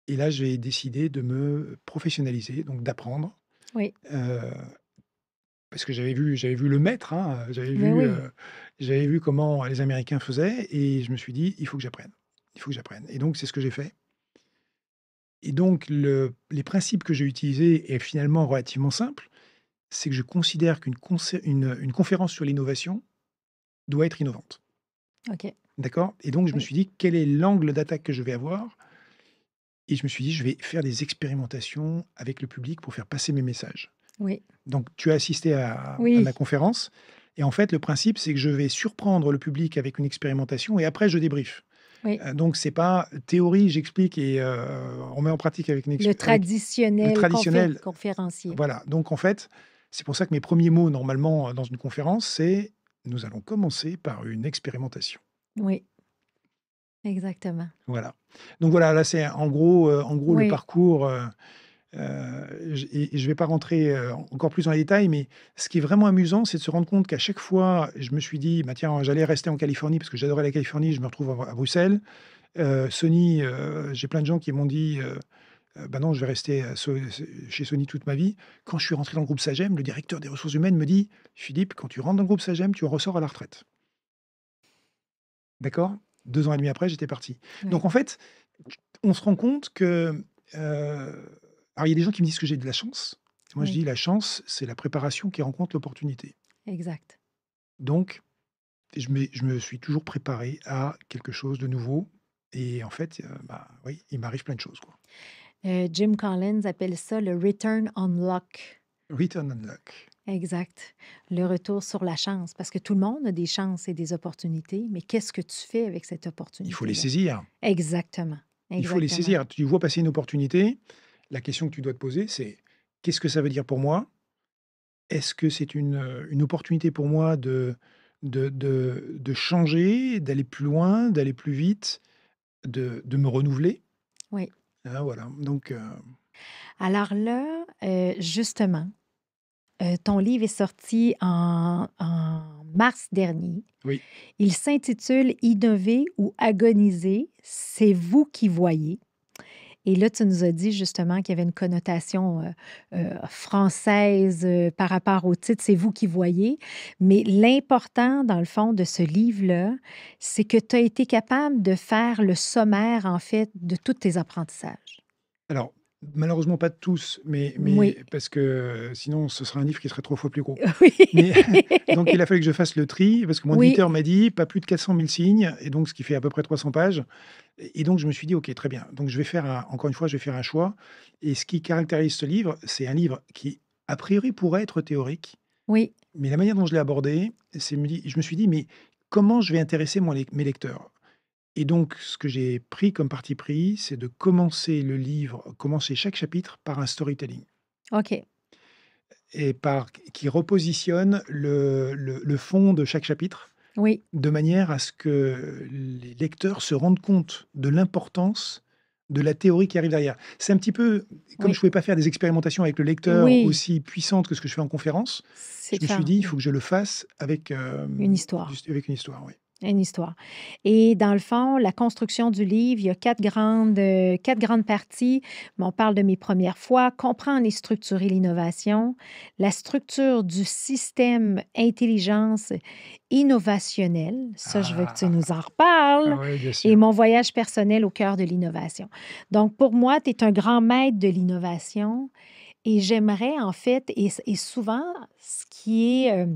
Et là, j'ai décidé de me professionnaliser, donc d'apprendre, Oui, heu, parce que j'avais vu le maître, hein, mais oui, j'avais vu comment les Américains faisaient et je me suis dit: «Il faut que j'apprenne, il faut que j'apprenne» et donc c'est ce que j'ai fait et donc les principes que j'ai utilisés est finalement relativement simple. C'est que je considère une conférence sur l'innovation doit être innovante, OK. d'accord? Et donc je me Oui, suis dit: «Quel est l'angle d'attaque que je vais avoir?» Et je me suis dit: «Je vais faire des expérimentations avec le public pour faire passer mes messages». oui, Donc tu as assisté à ma oui, conférence et en fait, le principe, c'est que je vais surprendre le public avec une expérimentation et après je débriefe. oui. Donc c'est pas théorie, j'explique et on met en pratique Le avec le traditionnel traditionnel. conférencier. Voilà, donc en fait, c'est pour ça que mes premiers mots normalement, dans une conférence, c'est: «Nous allons commencer par une expérimentation». Oui, exactement. Voilà. Donc voilà, là, c'est en gros le Oui, parcours, je vais pas rentrer, encore plus dans les détails, mais ce qui est vraiment amusant, c'est de se rendre compte qu'à chaque fois, je me suis dit: «Bah, tiens, j'allais rester en Californie» parce que j'adorais la Californie, je me retrouve à Bruxelles. Sony, j'ai plein de gens qui m'ont dit, «Bah, non, je vais rester chez Sony toute ma vie». Quand je suis rentré dans le groupe Sagem, le directeur des ressources humaines me dit: «Philippe, quand tu rentres dans le groupe Sagem, tu en ressors à la retraite». D'accord? 2 ans et demi après, j'étais parti. oui, Donc en fait, on se rend compte que, alors il y a des gens qui me disent que j'ai de la chance. Moi, je oui, dis: «La chance, c'est la préparation qui rencontre l'opportunité». exact. Donc je me suis toujours préparé à quelque chose de nouveau et en fait, bah, oui, il m'arrive plein de choses, quoi. Jim Collins appelle ça le return on luck. Return on luck. Exact. Le retour sur la chance, parce que tout le monde a des chances et des opportunités, mais qu'est-ce que tu fais avec cette Il faut les opportunité-là? saisir. Exactement, Il faut les exactement. saisir. Tu vois passer une opportunité, la question que tu dois te poser, c'est: «Qu'est-ce que ça veut dire pour moi? Est-ce que c'est une opportunité pour moi de changer, d'aller plus loin, d'aller plus vite, de me renouveler?» Oui. Hein, voilà, donc Alors là, justement, ton livre est sorti en mars dernier. oui. Il s'intitule Innover ou agoniser, c'est vous qui voyez. Et là, tu nous as dit justement qu'il y avait une connotation française par rapport au titre, c'est vous qui voyez. Mais l'important, dans le fond, de ce livre-là, c'est que tu as été capable de faire le sommaire, en fait, de tous tes apprentissages. Alors, malheureusement pas tous, mais Oui, parce que sinon ce serait un livre qui serait 3 fois plus gros. oui. Mais donc il a fallu que je fasse le tri parce que mon Oui, éditeur m'a dit: «Pas plus de 400 000 signes» et donc ce qui fait à peu près 300 pages et donc je me suis dit: «OK, très bien». Donc je vais faire encore une fois, je vais faire un choix et ce qui caractérise ce livre, c'est un livre qui, a priori, pourrait être théorique, oui, mais la manière dont je l'ai abordé, je me suis dit: «Mais comment je vais intéresser mes lecteurs?» Et donc ce que j'ai pris comme parti pris, c'est de commencer chaque chapitre par un storytelling OK. et qui repositionne le fond de chaque chapitre, Oui, de manière à ce que les lecteurs se rendent compte de l'importance de la théorie qui arrive derrière. C'est un petit peu, comme je ne Oui, pouvais pas faire des expérimentations avec le lecteur oui, aussi puissantes que ce que je fais en conférence, c'est je de me suis faire dit, il faut que je le fasse avec, une histoire. avec une histoire. Oui. Une histoire. Et dans le fond, la construction du livre, il y a quatre grandes parties. Mais on parle de mes premières fois, comprendre et structurer l'innovation, la structure du système intelligence innovationnelle, ça, je veux que tu Ah, nous en reparles, oui, bien et sûr. mon voyage personnel au cœur de l'innovation. Donc, pour moi, tu es un grand maître de l'innovation et j'aimerais, en fait, et souvent, ce qui est...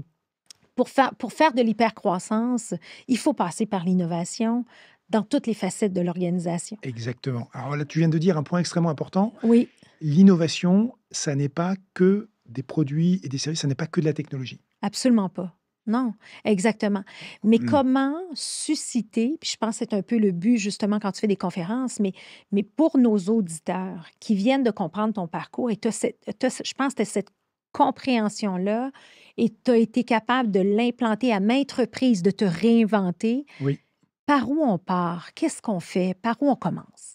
pour faire de l'hypercroissance, il faut passer par l'innovation dans toutes les facettes de l'organisation. Exactement. Alors là, tu viens de dire un point extrêmement important. Oui, L'innovation, ça n'est pas que des produits et des services, ça n'est pas que de la technologie. absolument pas. Non, exactement. Mais Hmm. comment susciter, puis je pense que c'est un peu le but justement quand tu fais des conférences, mais pour nos auditeurs qui viennent de comprendre ton parcours et je pense que tu as cette compréhension-là et tu as été capable de l'implanter à maintes reprises, de te réinventer, Oui. par où on part? Qu'est-ce qu'on fait? Par où on commence?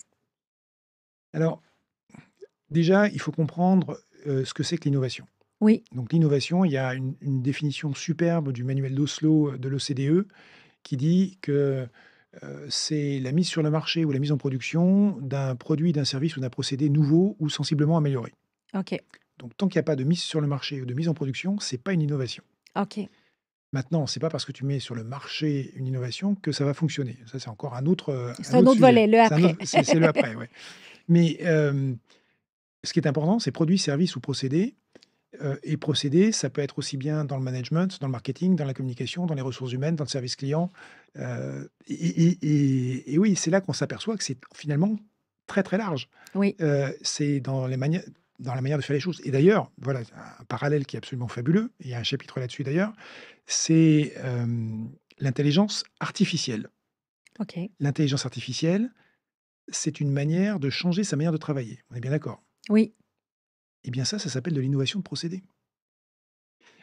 Alors, déjà, il faut comprendre ce que c'est que l'innovation. Oui, Donc, l'innovation, il y a une définition superbe du manuel d'Oslo de l'OCDE qui dit que c'est la mise sur le marché ou la mise en production d'un produit, d'un service ou d'un procédé nouveau ou sensiblement amélioré. OK, Donc, tant qu'il n'y a pas de mise sur le marché ou de mise en production, c'est pas une innovation. OK. Maintenant, c'est pas parce que tu mets sur le marché une innovation que ça va fonctionner. Ça, c'est encore C'est un un autre autre sujet. volet, le C'est un après. autre, c'est le après, ouais. Mais ce qui est important, c'est produits, services ou procédés. Et procédés, ça peut être aussi bien dans le management, dans le marketing, dans la communication, dans les ressources humaines, dans le service client. Et oui, c'est là qu'on s'aperçoit que c'est finalement très très large. Oui, C'est dans la manière de faire les choses. Et d'ailleurs, voilà un parallèle qui est absolument fabuleux. Il y a un chapitre là-dessus d'ailleurs. C'est l'intelligence artificielle. OK. L'intelligence artificielle, c'est une manière de changer sa manière de travailler. On est bien d'accord? Oui, Eh bien ça s'appelle de l'innovation de procédé.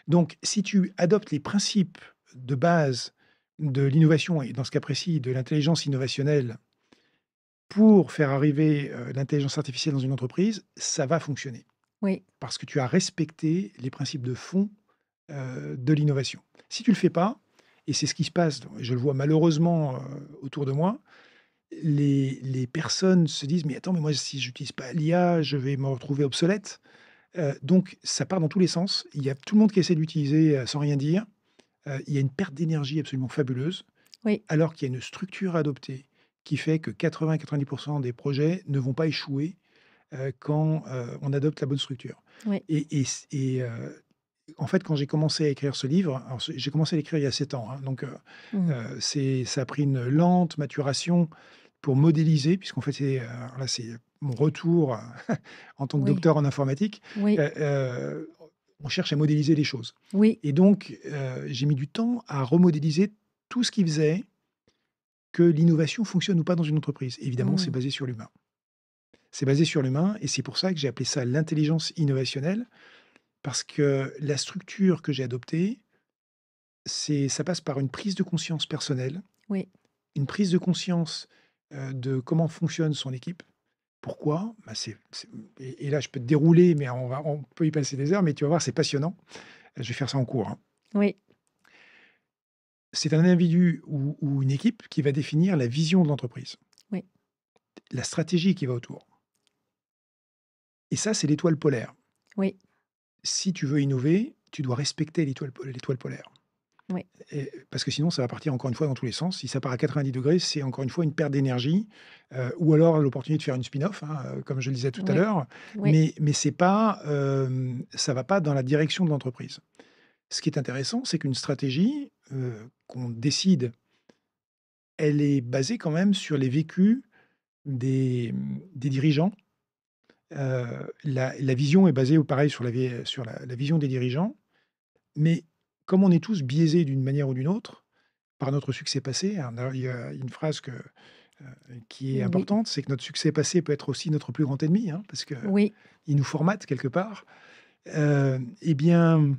Donc si tu adoptes les principes de base de l'innovation et dans ce cas précis de l'intelligence innovationnelle pour faire arriver, l'intelligence artificielle dans une entreprise, ça va fonctionner. oui, Parce que tu as respecté les principes de fond, de l'innovation. Si tu le fais pas, et c'est ce qui se passe, je le vois malheureusement, autour de moi, les personnes se disent: «Mais attends, mais moi si j'utilise pas l'IA, je vais me retrouver obsolète». Donc ça part dans tous les sens. Il y a tout le monde qui essaie d'utiliser, sans rien dire. Il y a une perte d'énergie absolument fabuleuse, oui, alors qu'il y a une structure adoptée qui fait que 80-90 des projets ne vont pas échouer, quand, on adopte la bonne structure. oui. En fait, quand j'ai commencé à écrire ce livre, alors j'ai commencé à l'écrire il y a 7 ans, hein, donc Mmh. ça a pris une lente maturation pour modéliser, puisqu'en fait, alors là, c'est mon retour en tant que Oui, docteur en informatique. oui, On cherche à modéliser les choses oui. et donc j'ai mis du temps à remodéliser tout ce qui faisait que l'innovation fonctionne ou pas dans une entreprise. Évidemment, c'est Mmh. basé sur l'humain. C'est basé sur l'humain et c'est pour ça que j'ai appelé ça l'intelligence innovationnelle, parce que la structure que j'ai adoptée, ça passe par une prise de conscience personnelle, Oui, une prise de conscience, de comment fonctionne son équipe. Pourquoi? Bah, et là, je peux te dérouler, mais on peut y passer des heures, mais tu vas voir, c'est passionnant. Je vais faire ça en cours, hein. oui, C'est un individu ou une équipe qui va définir la vision de l'entreprise, oui, la stratégie qui va autour. Et ça, c'est l'étoile polaire. oui, Si tu veux innover, tu dois respecter l'étoile polaire. oui, Parce que sinon, ça va partir encore une fois dans tous les sens. Si ça part à 90°, c'est encore une fois une perte d'énergie, ou alors l'opportunité de faire une spin-off, hein, comme je le disais tout à oui, l'heure. oui. Mais c'est pas, ça va pas dans la direction de l'entreprise. Ce qui est intéressant, c'est qu'une stratégie, qu'on décide, elle est basée quand même sur les vécus des dirigeants. La vision est basée, pareil, sur la vision des dirigeants. Mais comme on est tous biaisés d'une manière ou d'une autre par notre succès passé, hein, d'ailleurs, il y a une phrase qui est Oui, importante, c'est que notre succès passé peut être aussi notre plus grand ennemi, hein, parce qu'il oui, nous formate quelque part. Eh bien,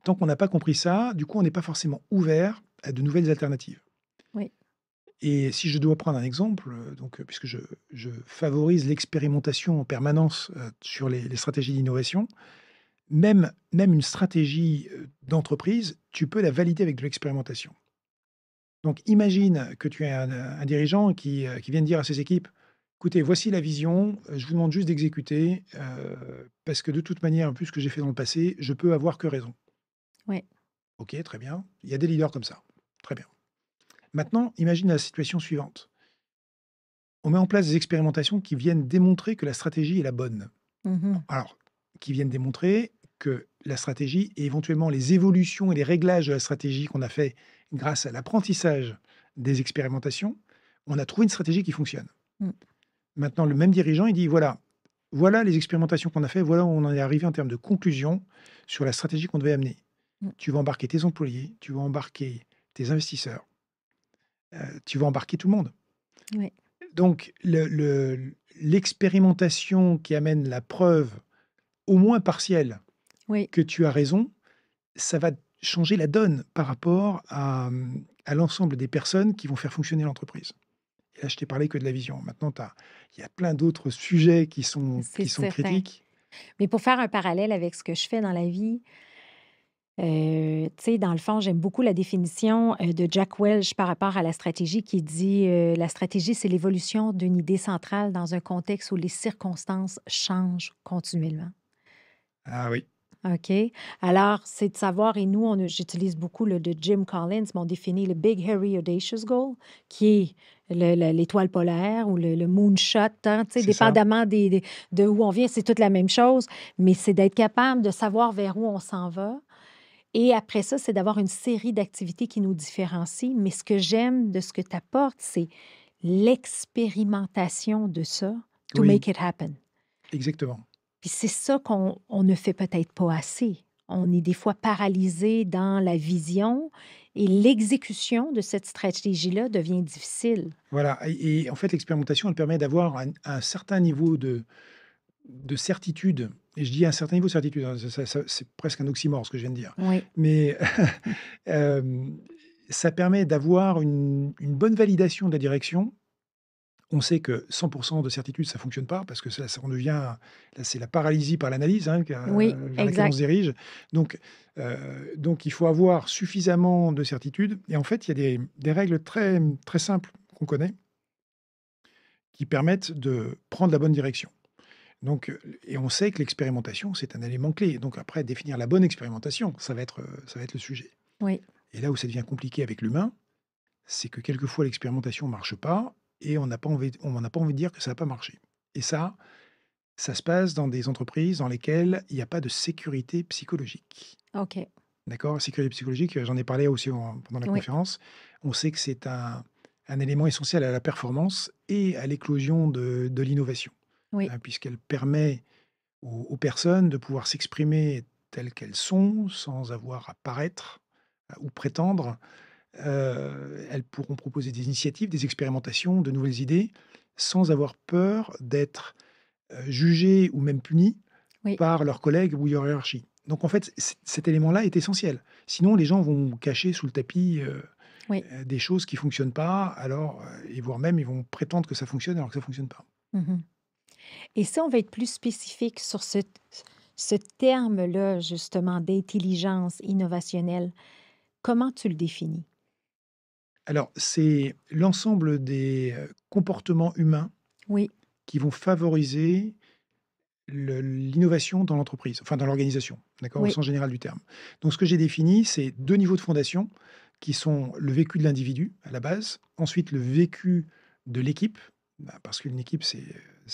tant qu'on n'a pas compris ça, du coup, on n'est pas forcément ouvert à de nouvelles alternatives. oui. Et si je dois prendre un exemple, puisque je favorise l'expérimentation en permanence, sur les stratégies d'innovation, même une stratégie, d'entreprise, tu peux la valider avec de l'expérimentation. Donc imagine que tu es un dirigeant qui vient de dire à ses équipes: «Écoutez, voici la vision, je vous demande juste d'exécuter, parce que de toute manière, vu ce que j'ai fait dans le passé, je peux avoir que raison». Oui. OK, très bien. Il y a des leaders comme ça. Très bien. Maintenant, imagine la situation suivante. On met en place des expérimentations qui viennent démontrer que la stratégie est la bonne. Mhm. Alors, qui viennent démontrer que la stratégie et éventuellement les évolutions et les réglages de la stratégie qu'on a fait grâce à l'apprentissage des expérimentations, on a trouvé une stratégie qui fonctionne. Mm. Maintenant, le même dirigeant, il dit, voilà les expérimentations qu'on a fait, voilà où on en est arrivé en termes de conclusion sur la stratégie qu'on devait amener. Mm. Tu vas embarquer tes employés, tu vas embarquer tes investisseurs, tu vas embarquer tout le monde. Oui. Donc, l'expérimentation qui amène la preuve, au moins partielle, Oui. que tu as raison, ça va changer la donne par rapport à l'ensemble des personnes qui vont faire fonctionner l'entreprise. Et là, je t'ai parlé que de la vision. Maintenant, il y a plein d'autres sujets qui sont, C'est qui sont certain. critiques. Mais pour faire un parallèle avec ce que je fais dans la vie, tu sais, dans le fond, j'aime beaucoup la définition de Jack Welch par rapport à la stratégie qui dit la stratégie, c'est l'évolution d'une idée centrale dans un contexte où les circonstances changent continuellement. Ah oui, OK. Alors, c'est de savoir, et nous, j'utilise beaucoup le de Jim Collins, mais on définit le Big Hairy Audacious Goal, qui est l'étoile polaire ou le moonshot, hein, tu sais, c'est ça. dépendamment de où on vient, c'est toute la même chose, mais c'est d'être capable de savoir vers où on s'en va. Et après ça, c'est d'avoir une série d'activités qui nous différencient. Mais ce que j'aime de ce que tu apportes, c'est l'expérimentation de ça to Oui, make it happen. exactement. Puis c'est ça qu'on ne fait peut-être pas assez. On est des fois paralysé dans la vision et l'exécution de cette stratégie-là devient difficile. Voilà. Et en fait, l'expérimentation, elle permet d'avoir un certain niveau de certitude. Et je dis un certain niveau de certitude, hein, c'est presque un oxymore ce que je viens de dire. Oui, Mais hem, ça permet d'avoir une bonne validation de la direction. On sait que 100 de certitude, ça fonctionne pas parce que ça on devient là, c'est la paralysie par l'analyse, hein, oui, vers laquelle on se exact. dirige. Donc il faut avoir suffisamment de certitude et en fait, il y a des règles très, très simples qu'on connaît, qui permettent de prendre la bonne direction. Et on sait que l'expérimentation, c'est un élément clé. Donc après, définir la bonne expérimentation, ça va être le sujet. Oui. Et là où ça devient compliqué avec l'humain, c'est que quelquefois l'expérimentation marche pas et on n'a pas envie de dire que ça n'a pas marché. Et ça se passe dans des entreprises dans lesquelles il n'y a pas de sécurité psychologique. OK. D'accord? Sécurité psychologique, j'en ai parlé aussi pendant la Oui, conférence. On sait que c'est un élément essentiel à la performance et à l'éclosion de l'innovation, oui, hein, puisqu'elle permet aux personnes de pouvoir s'exprimer telles qu'elles sont, sans avoir à paraître ou prétendre. Elles pourront proposer des initiatives, des expérimentations, de nouvelles idées, sans avoir peur d'être, jugées ou même punies oui, par leurs collègues ou leur hiérarchie. Donc en fait, cet élément-là est essentiel. Sinon, les gens vont cacher sous le tapis, oui. des choses qui fonctionnent pas, alors, et voire même, ils vont prétendre que ça fonctionne alors que ça fonctionne pas. Mhm. Et si on va être plus spécifique sur ce terme-là, justement, d'intelligence innovationnelle, comment tu le définis? Alors, c'est l'ensemble des, comportements humains Oui, qui vont favoriser l'innovation dans l'entreprise, enfin dans l'organisation, d'accord? Au oui, sens général du terme. Donc ce que j'ai défini, c'est 2 niveaux de fondation qui sont le vécu de l'individu à la base, ensuite le vécu de l'équipe, parce qu'une équipe,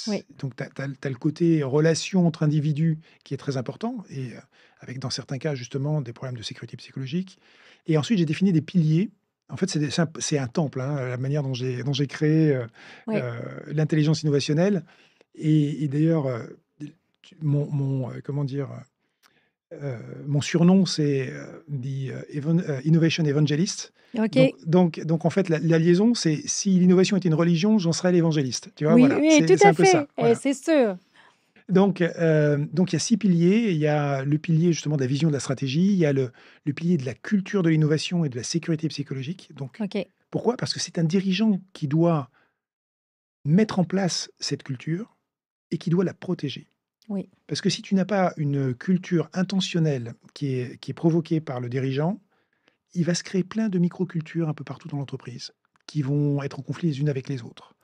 oui, donc tu as le côté relation entre individus qui est très important et avec dans certains cas justement des problèmes de sécurité psychologique et ensuite j'ai défini des piliers. En fait, c'est un temple, hein, la manière dont j'ai créé, oui. l'intelligence innovationnelle et d'ailleurs, comment dire? Mon surnom, c'est, Innovation Evangelist. Donc OK. donc donc en fait, la liaison, c'est si l'innovation était une religion, j'en serais l'évangéliste. Tu vois? Oui, Voilà, oui, tout c'est à un peu ça, fait, voilà. c'est sûr. Donc il y a 6 piliers. Il y a le pilier justement de la vision de la stratégie, il y a le pilier de la culture de l'innovation et de la sécurité psychologique. Donc OK. Pourquoi? Parce que c'est un dirigeant qui doit mettre en place cette culture et qui doit la protéger. Oui. Parce que si tu n'as pas une culture intentionnelle qui est provoquée par le dirigeant, il va se créer plein de microcultures un peu partout dans l'entreprise qui vont être en conflit les unes avec les autres.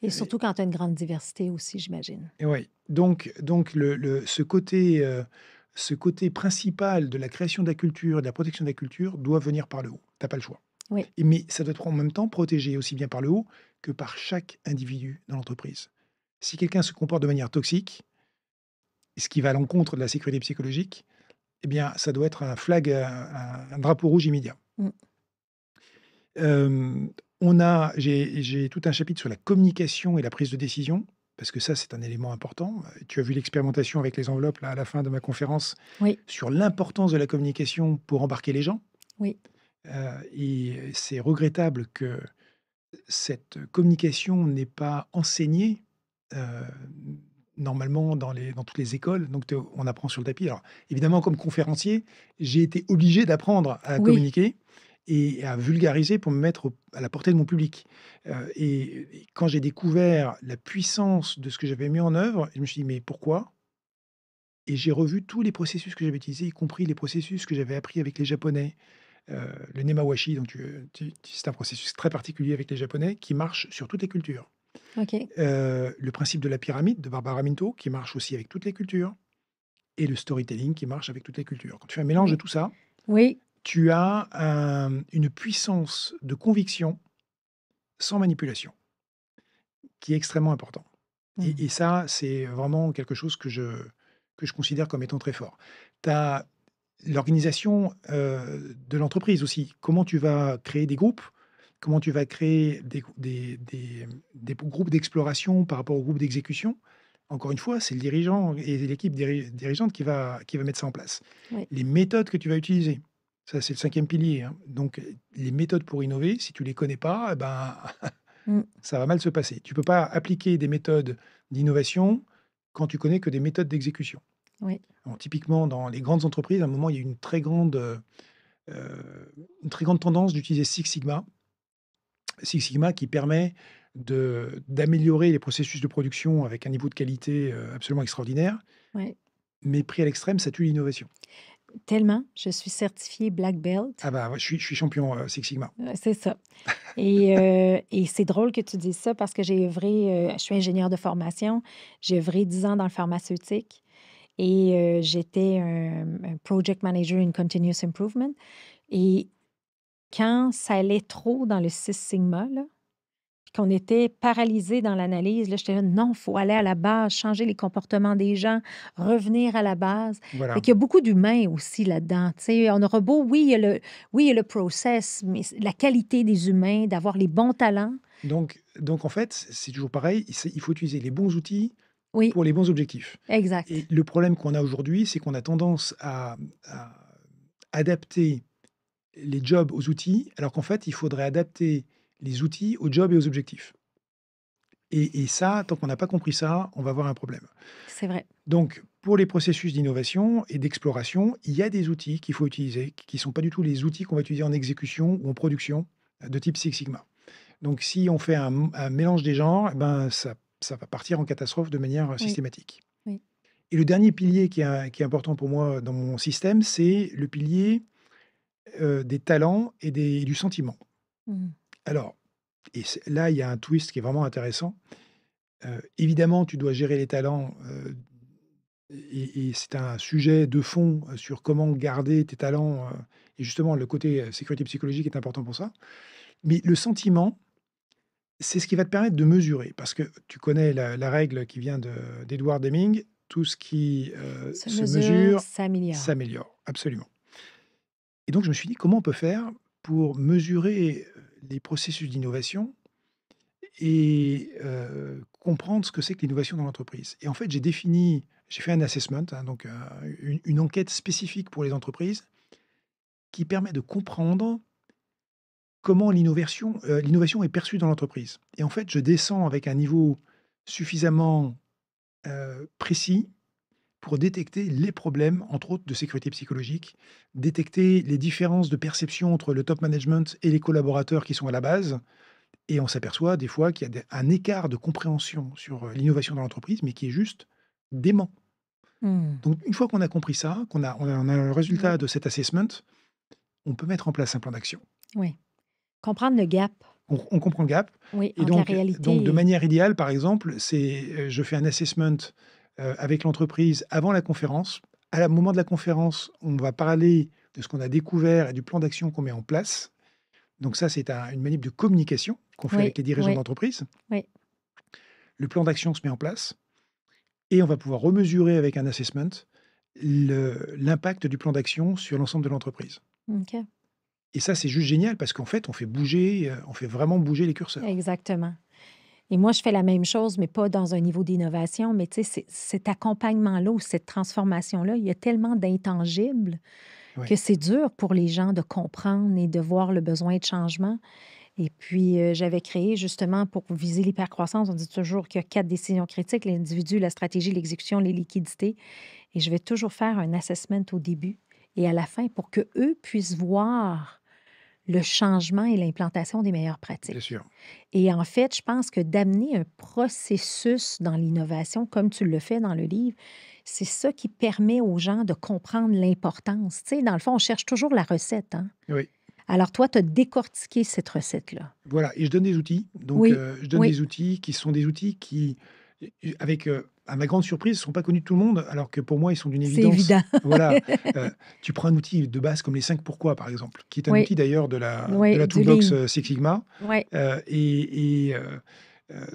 Et Heu, surtout quand tu as une grande diversité aussi, j'imagine. et ouais, donc ce côté principal de la création de la culture, de la protection de la culture doit venir par le haut. Tu as pas le choix. Oui. Mais ça doit être en même temps protégé aussi bien par le haut que par chaque individu dans l'entreprise. Si quelqu'un se comporte de manière toxique, ce qui va à l'encontre de la sécurité psychologique, eh bien, ça doit être un flag, un drapeau rouge immédiat. Mmh. Hem, j'ai tout un chapitre sur la communication et la prise de décision, parce que ça, c'est un élément important. Tu as vu l'expérimentation avec les enveloppes, là, à la fin de ma conférence, Oui, sur l'importance de la communication pour embarquer les gens. oui, Et c'est regrettable que cette communication n'est pas enseignée, heu, normalement dans toutes les écoles, donc on apprend sur le tapis. Alors évidemment, comme conférencier, j'ai été obligé d'apprendre à oui, communiquer et à vulgariser pour me mettre à la portée de mon public. Et quand j'ai découvert la puissance de ce que j'avais mis en œuvre, je me suis dit: «Mais pourquoi?» Et j'ai revu tous les processus que j'avais utilisés, y compris les processus que j'avais appris avec les Japonais. Le nemawashi, donc c'est un processus très particulier avec les Japonais qui marche sur toutes les cultures. OK. Le principe de la pyramide de Barbara Minto qui marche aussi avec toutes les cultures et le storytelling qui marche avec toutes les cultures. Quand tu fais un mélange de Oui, tout ça, oui. tu as une puissance de conviction sans manipulation qui est extrêmement important. Mmh. Et ça, c'est vraiment quelque chose que je considère comme étant très fort. Tu as l'organisation, de l'entreprise aussi. Comment tu vas créer des groupes? Comment tu vas créer des groupes d'exploration par rapport aux groupes d'exécution? Encore une fois, c'est le dirigeant et l'équipe dirigeante qui va mettre ça en place. Oui. Les méthodes que tu vas utiliser, ça c'est le cinquième pilier, hein. Donc, les méthodes pour innover, si tu les connais pas, eh ben, Mmh. ça va mal se passer. Tu peux pas appliquer des méthodes d'innovation quand tu connais que des méthodes d'exécution. Oui. Alors, typiquement, dans les grandes entreprises, à un moment, il y a eu une très grande tendance d'utiliser Six Sigma. Six Sigma qui permet d'améliorer les processus de production avec un niveau de qualité, absolument extraordinaire, Oui. mais pris à l'extrême, ça tue l'innovation. Tellement. Je suis certifiée Black Ah Belt. bah, ouais, je suis champion, Six Sigma. C'est ça. Et c'est drôle que tu dises ça parce que j'ai œuvré, je suis ingénieure de formation. J'ai œuvré 10 ans dans le pharmaceutique et j'étais un project manager in continuous improvement et quand ça allait trop dans le Six Sigma, là, qu'on était paralysés dans l'analyse, là, j'étais là: «Non, il faut aller à la base, changer les comportements des gens, revenir à la base». Fait Voilà. qu'il y a beaucoup d'humain aussi là-dedans, tu sais? On aura beau oui, il y a le process, mais la qualité des humains, d'avoir les bons talents. Donc en fait, c'est toujours pareil, il faut utiliser les bons outils Oui, pour les bons objectifs. Et exact. le problème qu'on a aujourd'hui, c'est qu'on a tendance à adapter les jobs aux outils, alors qu'en fait, il faudrait adapter les outils aux jobs et aux objectifs. Et ça, tant qu'on n'a pas compris ça, on va avoir un problème. C'est vrai. Donc, pour les processus d'innovation et d'exploration, il y a des outils qu'il faut utiliser, qui ne sont pas du tout les outils qu'on va utiliser en exécution ou en production, de type Six Sigma. Donc, si on fait un mélange des genres, eh ben, ça va partir en catastrophe de manière Oui, systématique. oui. Et le dernier pilier qui est important pour moi dans mon système, c'est le pilier, des talents et du sentiment. Mmh. Alors, là, il y a un twist qui est vraiment intéressant. Évidemment, tu dois gérer les talents, et c'est un sujet de fond, sur comment garder tes talents, et justement le côté, sécurité psychologique est important pour ça. Mais le sentiment, c'est ce qui va te permettre de mesurer parce que tu connais la règle qui vient d'Edward Deming: «Tout ce qui, Se se mesure, mesure s'améliore. s'améliore». Absolument. Et donc je me suis dit: «Comment on peut faire pour mesurer, les processus d'innovation et comprendre ce que c'est que l'innovation dans l'entreprise?» Et en fait, j'ai fait un assessment, hein, donc une enquête spécifique pour les entreprises qui permet de comprendre comment l'innovation est perçue dans l'entreprise. Et en fait, je descends avec un niveau suffisamment, précis pour détecter les problèmes, entre autres de sécurité psychologique, détecter les différences de perception entre le top management et les collaborateurs qui sont à la base. Et on s'aperçoit des fois qu'il y a un écart de compréhension sur l'innovation dans l'entreprise, mais qui est juste dément. Mmh. Donc, une fois qu'on a compris ça, qu'on a le Oui, résultat de cet assessment, on peut mettre en place un plan d'action. oui. Comprendre le gap, On comprend le gap. oui, Et entre la donc, de réalité et manière idéale, par exemple, c'est je fais un assessment avec l'entreprise avant la conférence. À la moment de la conférence, on va parler de ce qu'on a découvert et du plan d'action qu'on met en place. Donc ça, c'est une manip de communication qu'on fait oui, avec les dirigeants oui, d'entreprise. oui. Le plan d'action se met en place et on va pouvoir remesurer avec un assessment l'impact du plan d'action sur l'ensemble de l'entreprise. OK. Et ça, c'est juste génial parce qu'en fait, on fait vraiment bouger les curseurs. Exactement. Et moi, je fais la même chose, mais pas dans un niveau d'innovation, mais tu sais, cet accompagnement-là ou cette transformation-là, il y a tellement d'intangibles Oui, que c'est dur pour les gens de comprendre et de voir le besoin de changement. Et puis, j'avais créé justement pour viser l'hypercroissance, on dit toujours qu'il y a 4 décisions critiques, l'individu, la stratégie, l'exécution, les liquidités. Et je vais toujours faire un assessment au début et à la fin pour qu'eux puissent voir le changement et l'implantation des meilleures bien pratiques. sûr. Et en fait, je pense que d'amener un processus dans l'innovation, comme tu le fais dans le livre, c'est ça qui permet aux gens de comprendre l'importance. Tu sais, dans le fond, on cherche toujours la recette, hein? Oui. Alors toi, tu as décortiqué cette recette-là. Voilà, et je donne des outils. Donc, Oui, je donne oui, des outils qui sont des outils qui, avec, à ma grande surprise, ne sont pas connus de tout le monde, alors que pour moi, ils sont d'une c'est évidence. évident. Voilà, tu prends un outil de base comme les 5 pourquoi, par exemple, qui est un Oui, outil d'ailleurs de la oui, du toolbox, lean. Six Sigma, Oui,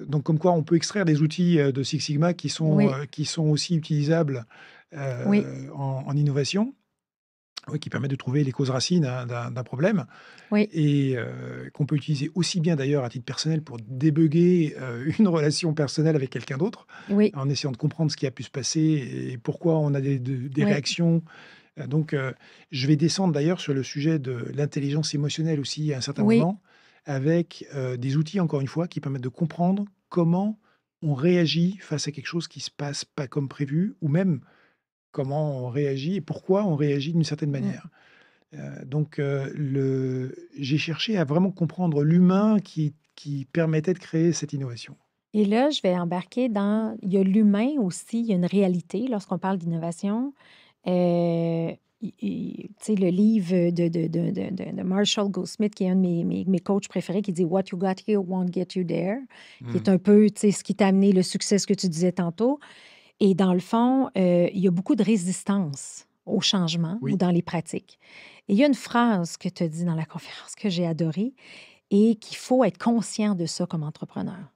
donc comme quoi on peut extraire des outils, de Six Sigma oui, qui sont aussi utilisables, oui, en innovation. Oui, qui permettent de trouver les causes racines d'un problème. oui, Et qu'on peut utiliser aussi bien d'ailleurs à titre personnel pour débugger, une relation personnelle avec quelqu'un d'autre, oui, en essayant de comprendre ce qui a pu se passer et pourquoi on a des oui, réactions. Donc je vais descendre d'ailleurs sur le sujet de l'intelligence émotionnelle aussi à un certain oui. moment, avec, des outils encore une fois qui permettent de comprendre comment on réagit face à quelque chose qui se passe pas comme prévu ou même comment on réagit et pourquoi on réagit d'une certaine Mmh. manière. Donc j'ai cherché à vraiment comprendre l'humain qui permettait de créer cette innovation. Et là, je vais embarquer dans il y a l'humain aussi, il y a une réalité lorsqu'on parle d'innovation. Tu sais, le livre de Marshall Goldsmith, qui est un de mes coachs préférés, qui dit What you got here won't get you there, qui est Mmh. un peu tu sais, ce qui t'a amené le succès, ce que tu disais tantôt. Et dans le fond, il y a beaucoup de résistance au changement ou Oui, dans les pratiques. Et il y a une phrase que tu as dit dans la conférence que j'ai adorée et qu'il faut être conscient de ça comme entrepreneur.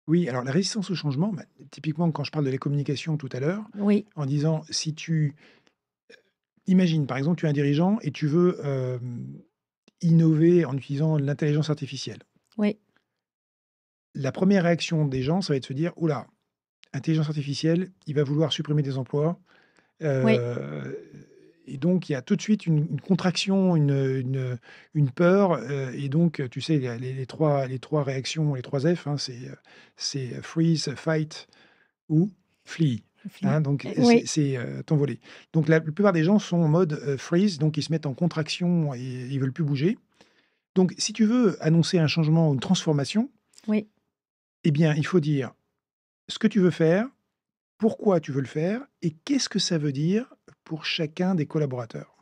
oui, alors la résistance au changement, bah, typiquement quand je parle de la communication tout à l'heure, Oui, en disant si tu imagine par exemple tu es un dirigeant et tu veux, innover en utilisant l'intelligence artificielle. oui, La première réaction des gens, ça va être de se dire: «Ouh là, intelligence artificielle, il va vouloir supprimer des emplois». oui, Heu et donc il y a tout de suite une contraction, une peur, et donc tu sais, il y a les trois réactions, les 3 F, hein, c'est freeze, fight ou flee, hein, donc oui, t'envoler. Donc la plupart des gens sont en mode, freeze, donc ils se mettent en contraction et ils veulent plus bouger. Donc si tu veux annoncer un changement ou une transformation, oui. eh bien, il faut dire ce que tu veux faire, pourquoi tu veux le faire et qu'est-ce que ça veut dire pour chacun des collaborateurs?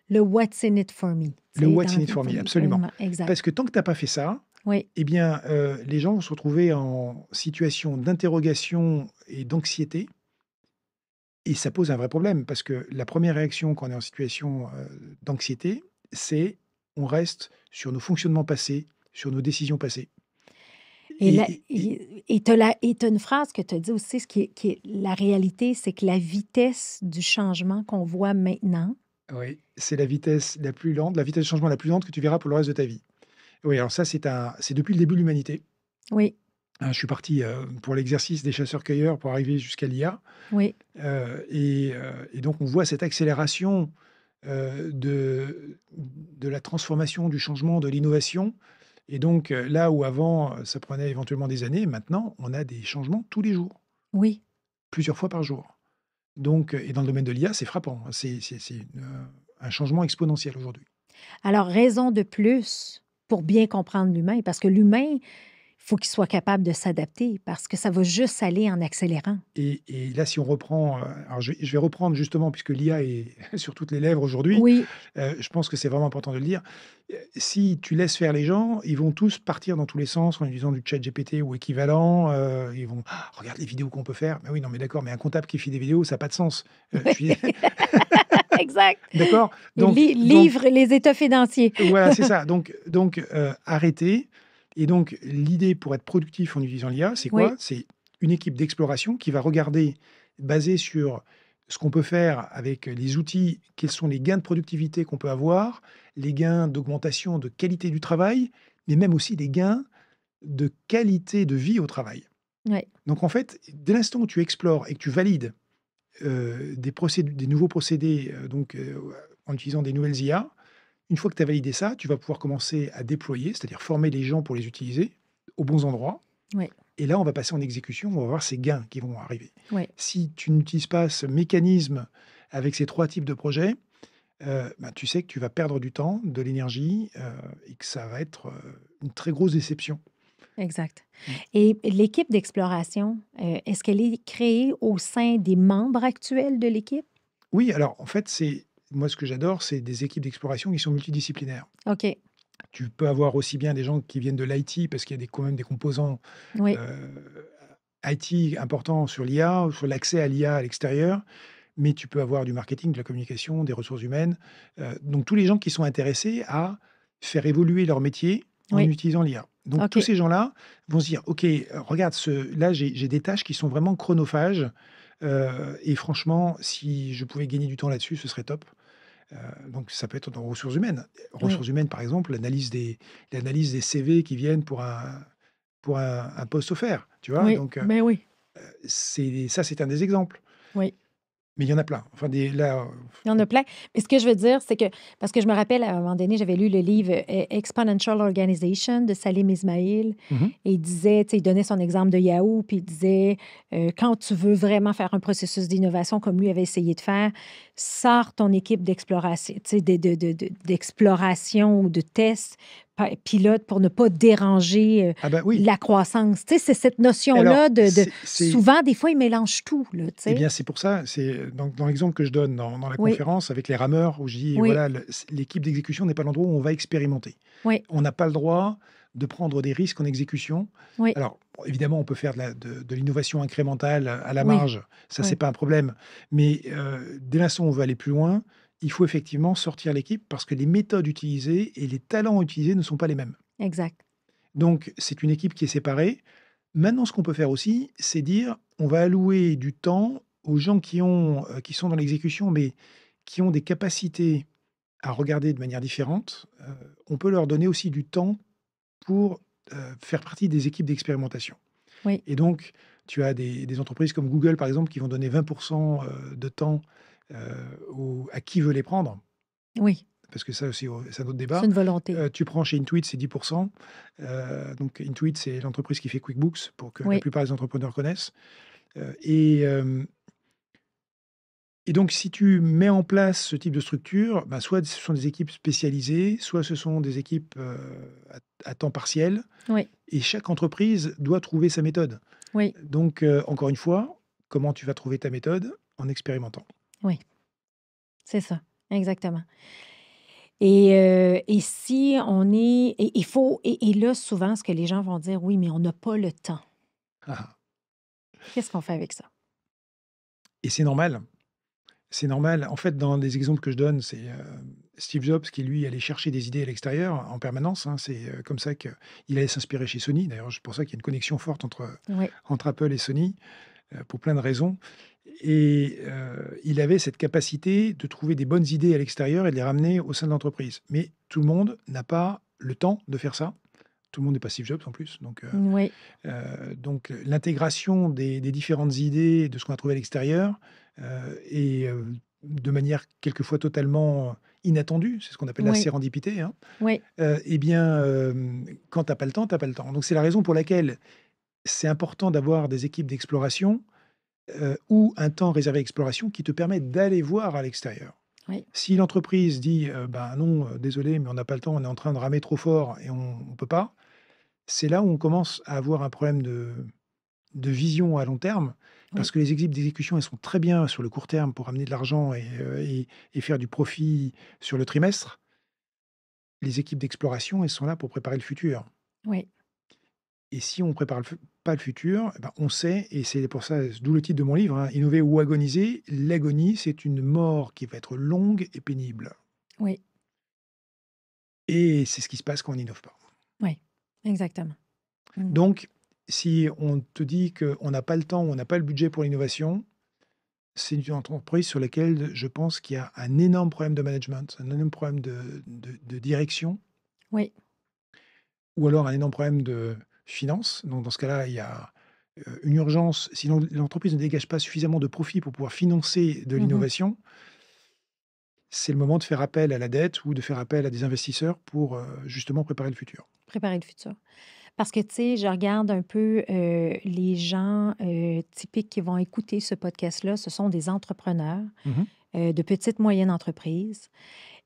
Le what's in it for me, tu Le sais, what's dans in it for me, absolument. vraiment, exact. Parce que tant que tu as pas fait ça, Oui, eh bien, les gens vont se retrouver en situation d'interrogation et d'anxiété et ça pose un vrai problème parce que la première réaction quand on est en situation, d'anxiété, c'est on reste sur nos fonctionnements passés, sur nos décisions passées et là et tu as une phrase que tu as dit aussi, ce qui est la réalité, c'est que la vitesse du changement qu'on voit maintenant oui, c'est la vitesse la plus lente, la vitesse de changement la plus lente que tu verras pour le reste de ta vie. Oui, alors ça, c'est depuis le début de l'humanité. oui, Hein, je suis parti, pour l'exercice des chasseurs-cueilleurs pour arriver jusqu'à l'IA, oui, et donc on voit cette accélération, de la transformation, du changement, de l'innovation et donc là où avant, ça prenait éventuellement des années, maintenant, on a des changements tous les jours, oui, plusieurs fois par jour Donc, et dans le domaine de l'IA, c'est frappant. C'est un changement exponentiel aujourd'hui. Alors, raison de plus pour bien comprendre l'humain, parce que l'humain, il faut qu'il soit capable de s'adapter, parce que ça va juste aller en accélérant. Et là, si on reprend, alors je vais reprendre justement, puisque l'IA est sur toutes les lèvres aujourd'hui, Oui, je pense que c'est vraiment important de le dire. Si tu laisses faire les gens, ils vont tous partir dans tous les sens en utilisant du chat GPT ou équivalent. Ils vont ah, regarde les vidéos qu'on peut faire. Mais oui, non, mais d'accord, mais un comptable qui fait des vidéos, ça n'a pas de sens. Je suis exact. d'accord. Il Donc livre les états financiers. voilà, c'est ça. Donc arrêtez. Et donc l'idée pour être productif en utilisant l'IA, c'est Oui, quoi? C'est une équipe d'exploration qui va regarder, basée sur ce qu'on peut faire avec les outils, quels sont les gains de productivité qu'on peut avoir, les gains d'augmentation de qualité du travail, mais même aussi des gains de qualité de vie au travail. oui, Donc en fait, dès l'instant où tu explores et que tu valides des nouveaux procédés en utilisant des nouvelles IA, une fois que tu as validé ça, tu vas pouvoir commencer à déployer, c'est-à-dire former les gens pour les utiliser aux bons endroits. oui, Et là, on va passer en exécution, on va voir ces gains qui vont arriver. oui. Si tu n'utilises pas ce mécanisme avec ces 3 types de projets, tu sais que tu vas perdre du temps, de l'énergie, et que ça va être, une très grosse déception. Exact. Mmh. Et l'équipe d'exploration, est-ce qu'elle est créée au sein des membres actuels de l'équipe? Oui, alors en fait, moi ce que j'adore, c'est des équipes d'exploration qui sont multidisciplinaires. OK. Tu peux avoir aussi bien des gens qui viennent de l'IT parce qu'il y a quand même des composants Oui, heu, IT importants sur l'IA, sur l'accès à l'IA à l'extérieur, mais tu peux avoir du marketing, de la communication, des ressources humaines, donc tous les gens qui sont intéressés à faire évoluer leur métier en oui. utilisant l'IA. Donc tous OK. ces gens-là vont se dire: «OK, regarde là j'ai des tâches qui sont vraiment chronophages, et franchement si je pouvais gagner du temps là-dessus, ce serait top». Donc ça peut être dans ressources humaines. Oui. Ressources humaines, par exemple, l'analyse des CV qui viennent pour un poste offert, tu vois? Oui. Donc, Ben oui. c'est un des exemples, Oui. mais il y en a plein. Enfin des là, Il y en a plein. Mais ce que je veux dire, c'est que, parce que je me rappelle, à un moment donné, j'avais lu le livre Exponential Organization de Salim Ismail. mmh Et il disait, tu sais, il donnait son exemple de Yahoo, puis il disait, quand tu veux vraiment faire un processus d'innovation comme lui avait essayé de faire, sors ton équipe d'exploration, tu sais, d'exploration ou de tests, pilote pour ne pas déranger ah bah, oui. la croissance. Tu sais, c'est cette Alors notion-là c'est souvent, des fois, ils mélangent tout, là, tu eh sais. bien, c'est pour ça, c'est dans l'exemple que je donne dans la Oui, conférence avec les rameurs où je dis: oui, «Voilà, l'équipe d'exécution n'est pas l'endroit où on va expérimenter. oui, On n'a pas le droit de prendre des risques en exécution». oui, Alors, bon, évidemment, on peut faire de l'innovation incrémentale à la oui, marge, ça, c'est oui, pas un problème. Mais, dès l'instant où on veut aller plus loin, il faut effectivement sortir l'équipe parce que les méthodes utilisées et les talents utilisés ne sont pas les mêmes. exact. Donc c'est une équipe qui est séparée. Maintenant, ce qu'on peut faire aussi, c'est dire: «On va allouer du temps aux gens qui sont dans l'exécution, mais qui ont des capacités à regarder de manière différente». On peut leur donner aussi du temps pour, faire partie des équipes d'expérimentation. Oui, Et donc, tu as des entreprises comme Google, par exemple, qui vont donner 20 de temps, heu, à qui veut les prendre, oui, parce que ça aussi, c'est un autre c'est débat. une volonté. Tu prends chez Intuit, c'est 10. Donc Intuit, c'est l'entreprise qui fait QuickBooks pour que la Oui, plupart des entrepreneurs connaissent. Et donc si tu mets en place ce type de structure, bah, soit ce sont des équipes spécialisées, soit ce sont des équipes, à temps partiel oui, et chaque entreprise doit trouver sa méthode. oui, Donc, encore une fois, comment tu vas trouver ta méthode? En expérimentant. oui, c'est ça, exactement. Et si on est et il faut et là, souvent, ce que les gens vont dire: «Oui, mais on n'a pas le temps». Ah ah. Qu'est-ce qu'on fait avec ça? Et c'est normal, c'est normal. En fait, dans les exemples que je donne, c'est, Steve Jobs qui lui allait chercher des idées à l'extérieur en permanence, hein. C'est, comme ça qu'il allait s'inspirer chez Sony. D'ailleurs, c'est pour ça qu'il y a une connexion forte Oui, entre Apple et Sony, pour plein de raisons. Et il avait cette capacité de trouver des bonnes idées à l'extérieur et de les ramener au sein de l'entreprise. Mais tout le monde n'a pas le temps de faire ça. Tout le monde n'est pas Steve Jobs en plus, oui, l'intégration des différentes idées, de ce qu'on a trouvé à l'extérieur, et de manière quelquefois totalement inattendue, c'est ce qu'on appelle la oui, sérendipité, hein. oui, Eh bien, quand tu as pas le temps, tu as pas le temps. Donc c'est la raison pour laquelle c'est important d'avoir des équipes d'exploration ou un temps réservé à l'exploration qui te permet d'aller voir à l'extérieur. Oui. Si l'entreprise dit, «Ben non, désolé, mais on n'a pas le temps, on est en train de ramer trop fort et on ne peut pas», c'est là où on commence à avoir un problème de vision à long terme, parce Oui. que les équipes d'exécution, elles sont très bien sur le court terme pour amener de l'argent et faire du profit sur le trimestre. Les équipes d'exploration, elles sont là pour préparer le futur. Oui. Et si on prépare pas le futur, eh ben, on sait, et c'est pour ça, d'où le titre de mon livre, hein, Innover ou agoniser. L'agonie, c'est une mort qui va être longue et pénible. Oui. Et c'est ce qui se passe quand on n'innove pas. Oui. Exactement. Mmh. Donc, si on te dit qu'on n'a pas le temps, on n'a pas le budget pour l'innovation, c'est une entreprise sur laquelle je pense qu'il y a un énorme problème de management, un énorme problème de direction, Oui. ou alors un énorme problème de finance. Donc, dans ce cas-là, il y a une urgence. Si l'entreprise ne dégage pas suffisamment de profit pour pouvoir financer de Mmh. l'innovation, c'est le moment de faire appel à la dette ou de faire appel à des investisseurs pour justement préparer le futur. Préparer le futur. Parce que, tu sais, je regarde un peu, les gens, typiques qui vont écouter ce podcast-là, ce sont des entrepreneurs, Mhm. de petites, moyennes entreprises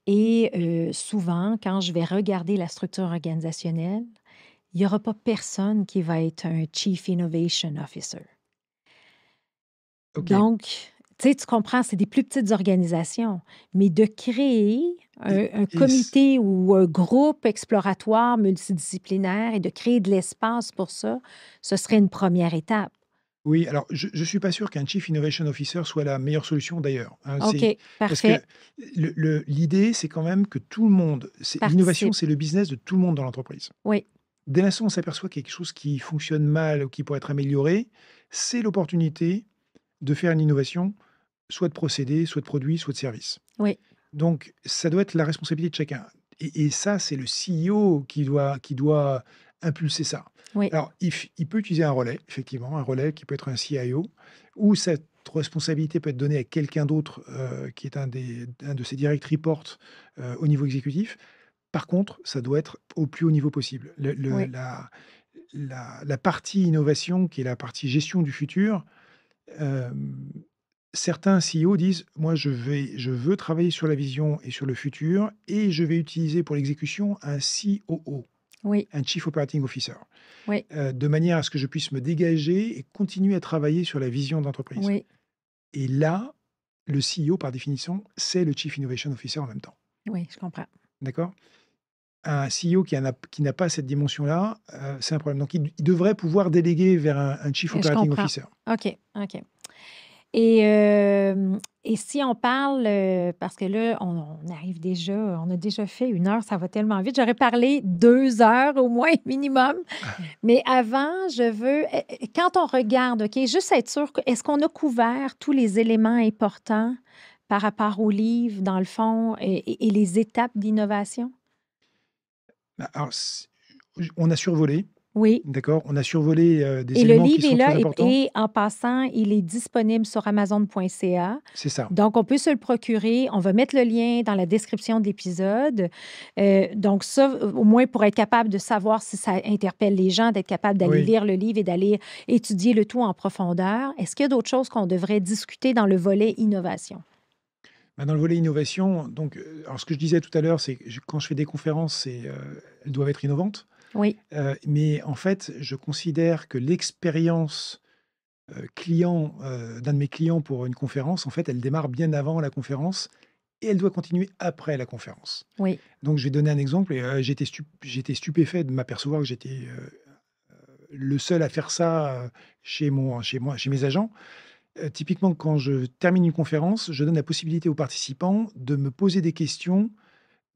et souvent, quand je vais regarder la structure organisationnelle, il y aura pas personne qui va être un Chief Innovation Officer. Ok. Donc, tu sais, tu comprends, c'est des plus petites organisations, mais de créer Et, un et c- comité ou un groupe exploratoire multidisciplinaire et de créer de l'espace pour ça, ce serait une première étape. oui, alors je ne suis pas sûr qu'un Chief Innovation Officer soit la meilleure solution d'ailleurs, hein. OK, Parce que parfait. l'idée, c'est quand même que tout le monde, l'innovation, Participe. c'est le business de tout le monde dans l'entreprise. Oui, Dès l'instant où on s'aperçoit qu'il y a quelque chose qui fonctionne mal ou qui pourrait être amélioré, c'est l'opportunité de faire une innovation, soit de procédé, soit de produit, soit de service. oui, Donc ça doit être la responsabilité de chacun, et ça, c'est le CEO qui doit impulser ça. oui, Alors il peut utiliser un relais, effectivement, un relais qui peut être un CIO, ou cette responsabilité peut être donnée à quelqu'un d'autre, qui est un de ses direct reports, au niveau exécutif. Par contre, ça doit être au plus haut niveau possible. oui, La partie innovation, qui est la partie gestion du futur, hem, certains CEO disent: «Moi, je veux travailler sur la vision et sur le futur, et je vais utiliser pour l'exécution un COO, oui, un Chief Operating Officer», oui, de manière à ce que je puisse me dégager et continuer à travailler sur la vision de l'entreprise. oui, Et là, le CEO, par définition, c'est le Chief Innovation Officer en même temps. oui, je comprends. D'accord? Un CEO qui n'a pas cette dimension-là, c'est un problème. Donc il devrait pouvoir déléguer vers un Chief Je Operating comprends. Officer. OK, OK. Et si on parle, parce que là, on arrive déjà, on a déjà fait 1 heure, ça va tellement vite. J'aurais parlé 2 heures au moins minimum. Mais avant, je veux, quand on regarde, OK, juste être sûr, est-ce qu'on a couvert tous les éléments importants par rapport au livre, dans le fond, et les étapes d'innovation? Bah, alors on a survolé, Oui. d'accord? On a survolé, des Et le éléments qui livre est sont là très importants. et en passant, il est disponible sur amazon.ca. C'est ça. Donc, on peut se le procurer. On va mettre le lien dans la description de l'épisode. Donc, ça, au moins pour être capable de savoir si ça interpelle les gens, d'être capable d'aller Oui. lire le livre et d'aller étudier le tout en profondeur. Est-ce qu'il y a d'autres choses qu'on devrait discuter dans le volet innovation? Bah, dans le volet innovation, donc, alors ce que je disais tout à l'heure, c'est que quand je fais des conférences, elles doivent être innovantes. Oui, Mais en fait, je considère que l'expérience, client, d'un de mes clients pour une conférence, en fait, elle démarre bien avant la conférence et elle doit continuer après la conférence. oui, Donc je vais donner un exemple, et j'étais stupéfait de m'apercevoir que j'étais, le seul à faire ça, chez mes agents. Typiquement, quand je termine une conférence, je donne la possibilité aux participants de me poser des questions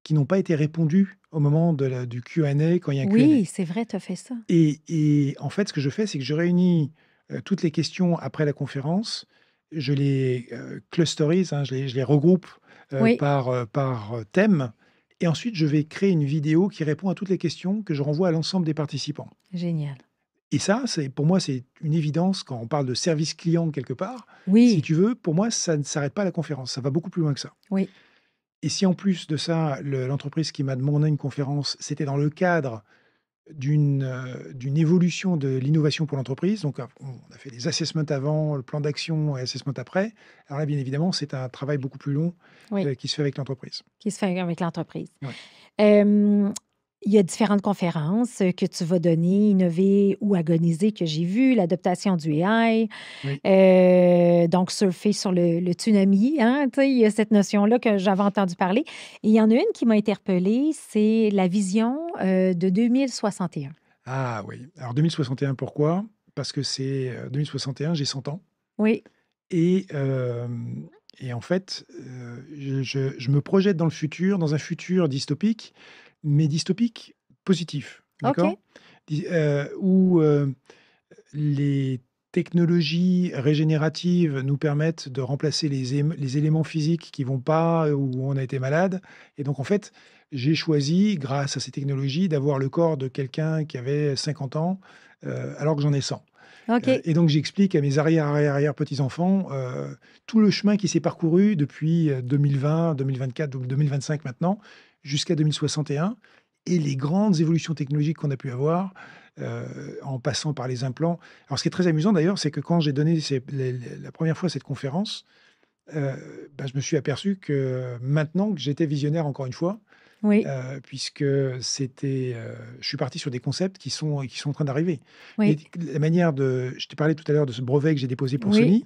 qui n'ont pas été répondues au moment du Q&A, quand il y a un Q&A. oui, c'est vrai, tu as fait ça. Et en fait, ce que je fais, c'est que je réunis, toutes les questions après la conférence. Je les, clusterise, hein, je les regroupe, Oui, par thème, et ensuite je vais créer une vidéo qui répond à toutes les questions que je renvoie à l'ensemble des participants. génial. Et ça, pour moi, c'est une évidence quand on parle de service client quelque part. Si Oui, tu veux, pour moi, ça ne s'arrête pas à la conférence, ça va beaucoup plus loin que ça. oui, Et si en plus de ça, l'entreprise qui m'a demandé une conférence, c'était dans le cadre d'une évolution de l'innovation pour l'entreprise. Donc, on a fait des assessments avant, le plan d'action et assessment après. Alors là, bien évidemment, c'est un travail beaucoup plus long Oui, qui se fait avec l'entreprise. qui se fait avec l'entreprise. Ouais. Euh, il y a différentes conférences que tu vas donner, innover ou agoniser, que j'ai vues, l'adaptation du AI, Oui. donc surfer sur le tsunami, hein, tu sais, il y a cette notion-là que j'avais entendu parler. Et il y en a une qui m'a interpellée, c'est la vision de 2061. Ah oui. Alors 2061, pourquoi? Parce que c'est 2061, j'ai 100 ans. Oui, Et, et en fait, je me projette dans le futur, dans un futur dystopique, mais dystopique positif, d'accord? OK, Où les technologies régénératives nous permettent de remplacer les éléments physiques qui vont pas, où on a été malade. Et donc, en fait, j'ai choisi, grâce à ces technologies, d'avoir le corps de quelqu'un qui avait 50 ans, alors que j'en ai 100. OK, Et donc j'explique à mes arrière petits-enfants, tout le chemin qui s'est parcouru depuis, 2020, 2024, donc 2025 maintenant, jusqu'à 2061 et les grandes évolutions technologiques qu'on a pu avoir, en passant par les implants. Alors ce qui est très amusant d'ailleurs, c'est que quand j'ai donné la première fois cette conférence, bah, je me suis aperçu que maintenant que j'étais visionnaire encore une fois, oui, puisque je suis parti sur des concepts qui sont en train d'arriver. Et oui, la manière de je t'ai parlé tout à l'heure de ce brevet que j'ai déposé pour oui, Sony.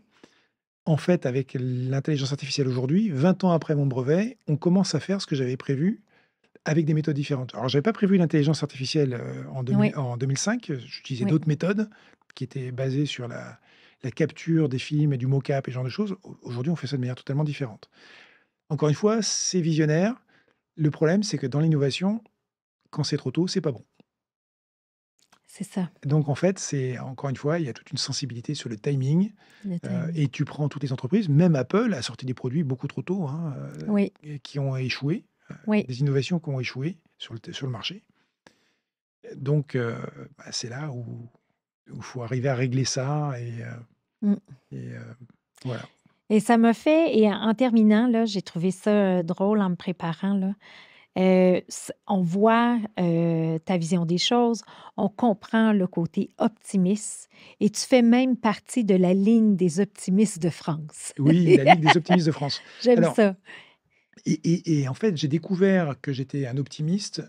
En fait, avec l'intelligence artificielle aujourd'hui, 20 ans après mon brevet, on commence à faire ce que j'avais prévu avec des méthodes différentes. Alors, j'avais pas prévu l'intelligence artificielle, oui, en 2005, j'utilisais oui, d'autres méthodes qui étaient basées sur la capture des films et du mocap et ce genre de choses. Aujourd'hui, on fait ça de manière totalement différente. Encore une fois, c'est visionnaire. Le problème, c'est que dans l'innovation, quand c'est trop tôt, c'est pas bon. c'est ça, Donc en fait, c'est encore une fois, il y a toute une sensibilité sur le timing, le timing. et tu prends toutes les entreprises, même Apple a sorti des produits beaucoup trop tôt, hein, Oui, et qui ont échoué, oui. des innovations qui ont échoué sur le marché. Donc bah, c'est là où il faut arriver à régler ça Mm. voilà. Et ça m'a fait, et en terminant, là, j'ai trouvé ça drôle en me préparant, là. On voit ta vision des choses, on comprend le côté optimiste et tu fais même partie de la ligne des optimistes de France. Oui, la Ligue des optimistes de France. J'aime Alors ça. et en fait, j'ai découvert que j'étais un optimiste,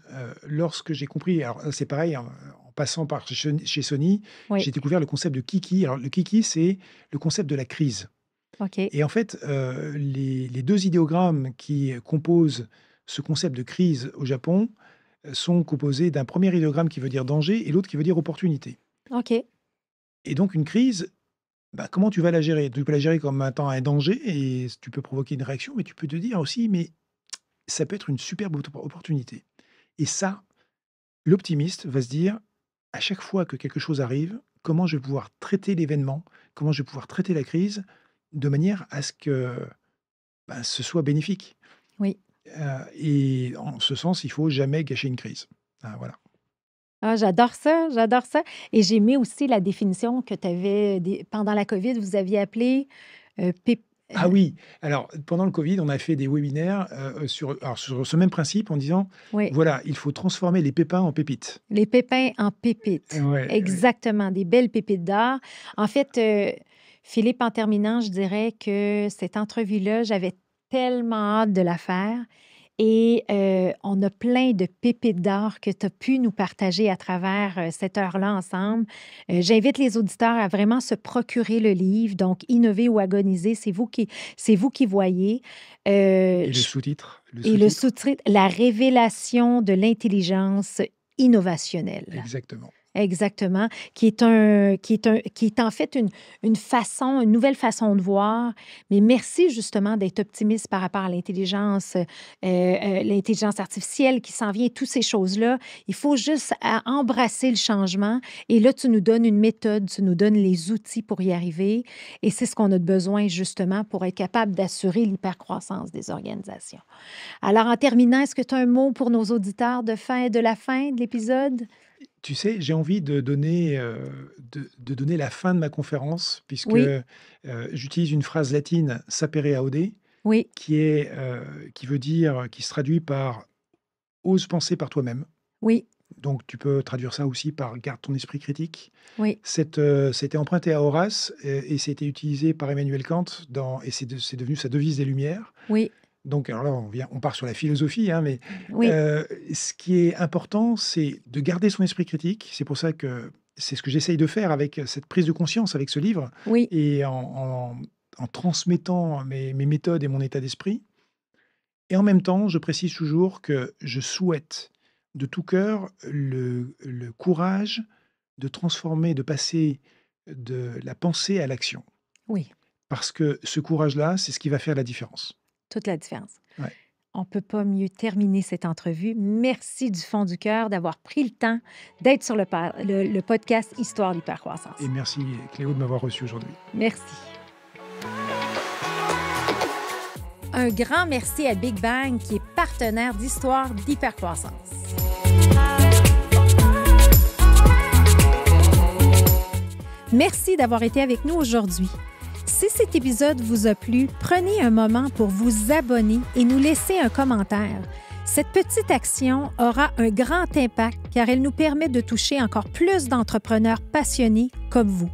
lorsque j'ai compris alors là, c'est pareil, en passant par chez Sony, Oui, j'ai découvert le concept de kiki. Alors le kiki, c'est le concept de la crise OK. et en fait, les 2 idéogrammes qui composent ce concept de crise au Japon, sont composés d'un premier idéogramme qui veut dire danger et l'autre qui veut dire opportunité OK. et donc une crise, bah, comment tu vas la gérer? Tu peux la gérer comme étant un danger et tu peux provoquer une réaction, mais tu peux te dire aussi: «Mais ça peut être une superbe opportunité» et ça, l'optimiste va se dire: «À chaque fois que quelque chose arrive, comment je vais pouvoir traiter l'événement? Comment je vais pouvoir traiter la crise de manière à ce que, bah, ce soit bénéfique?» Oui. Et en ce sens, il faut jamais gâcher une crise. Ah voilà. Ah, j'adore ça, j'adore ça. Et j'ai aimé aussi la définition que tu avais pendant la COVID, vous aviez appelé pép- Ah oui, alors pendant le covid, on a fait des webinaires, sur ce même principe en disant: oui, «Voilà, il faut transformer les pépins en pépites». les pépins en pépites. Ouais, ouais. Exactement, des belles pépites d'or. En fait, Philippe, en terminant, je dirais que cette entrevue-là, j'avais tellement hâte de la faire. Et on a plein de pépites d'or que tu as pu nous partager à travers cette heure-là ensemble. J'invite les auditeurs à vraiment se procurer le livre. Donc, Innover ou agoniser, c'est vous qui voyez. Et le Je- sous-titre le et le sous-titre? sous-titre, La révélation de l'intelligence innovationnelle. Exactement. Exactement, qui est en fait une façon, une nouvelle façon de voir. Mais merci justement d'être optimiste par rapport à l'intelligence artificielle qui s'en vient, toutes ces choses-là. Il faut juste embrasser le changement. Et là, tu nous donnes une méthode, tu nous donnes les outils pour y arriver. Et c'est ce qu'on a besoin justement pour être capable d'assurer l'hypercroissance des organisations. Alors, en terminant, est-ce que tu as un mot pour nos auditeurs de la fin de l'épisode? Tu sais, j'ai envie de donner, de donner la fin de ma conférence puisque, Oui, j'utilise une phrase latine «sapere aude» oui. qui veut dire qui se traduit par: «Ose penser par toi-même». Oui, Donc, tu peux traduire ça aussi par garde ton esprit critique. Oui, C'était emprunté à Horace et c'était utilisé par Emmanuel Kant et c'est devenu sa devise des Lumières. oui, Donc, alors là, on part sur la philosophie, hein, mais oui, ce qui est important, c'est de garder son esprit critique. C'est pour ça que c'est ce que j'essaye de faire avec cette prise de conscience, avec ce livre, oui, et en transmettant mes méthodes et mon état d'esprit. Et en même temps, je précise toujours que je souhaite de tout cœur le courage de transformer, de passer de la pensée à l'action. oui, Parce que ce courage-là, c'est ce qui va faire la différence. toute la différence. Ouais. On ne peut pas mieux terminer cette entrevue. Merci du fond du cœur d'avoir pris le temps d'être sur le podcast Histoire d'hypercroissance. Et merci Cléo de m'avoir reçu aujourd'hui. Merci. Un grand merci à Big Bang qui est partenaire d'Histoire d'hypercroissance. Merci d'avoir été avec nous aujourd'hui. Si cet épisode vous a plu, prenez un moment pour vous abonner et nous laisser un commentaire. Cette petite action aura un grand impact car elle nous permet de toucher encore plus d'entrepreneurs passionnés comme vous.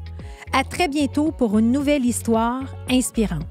À très bientôt pour une nouvelle histoire inspirante.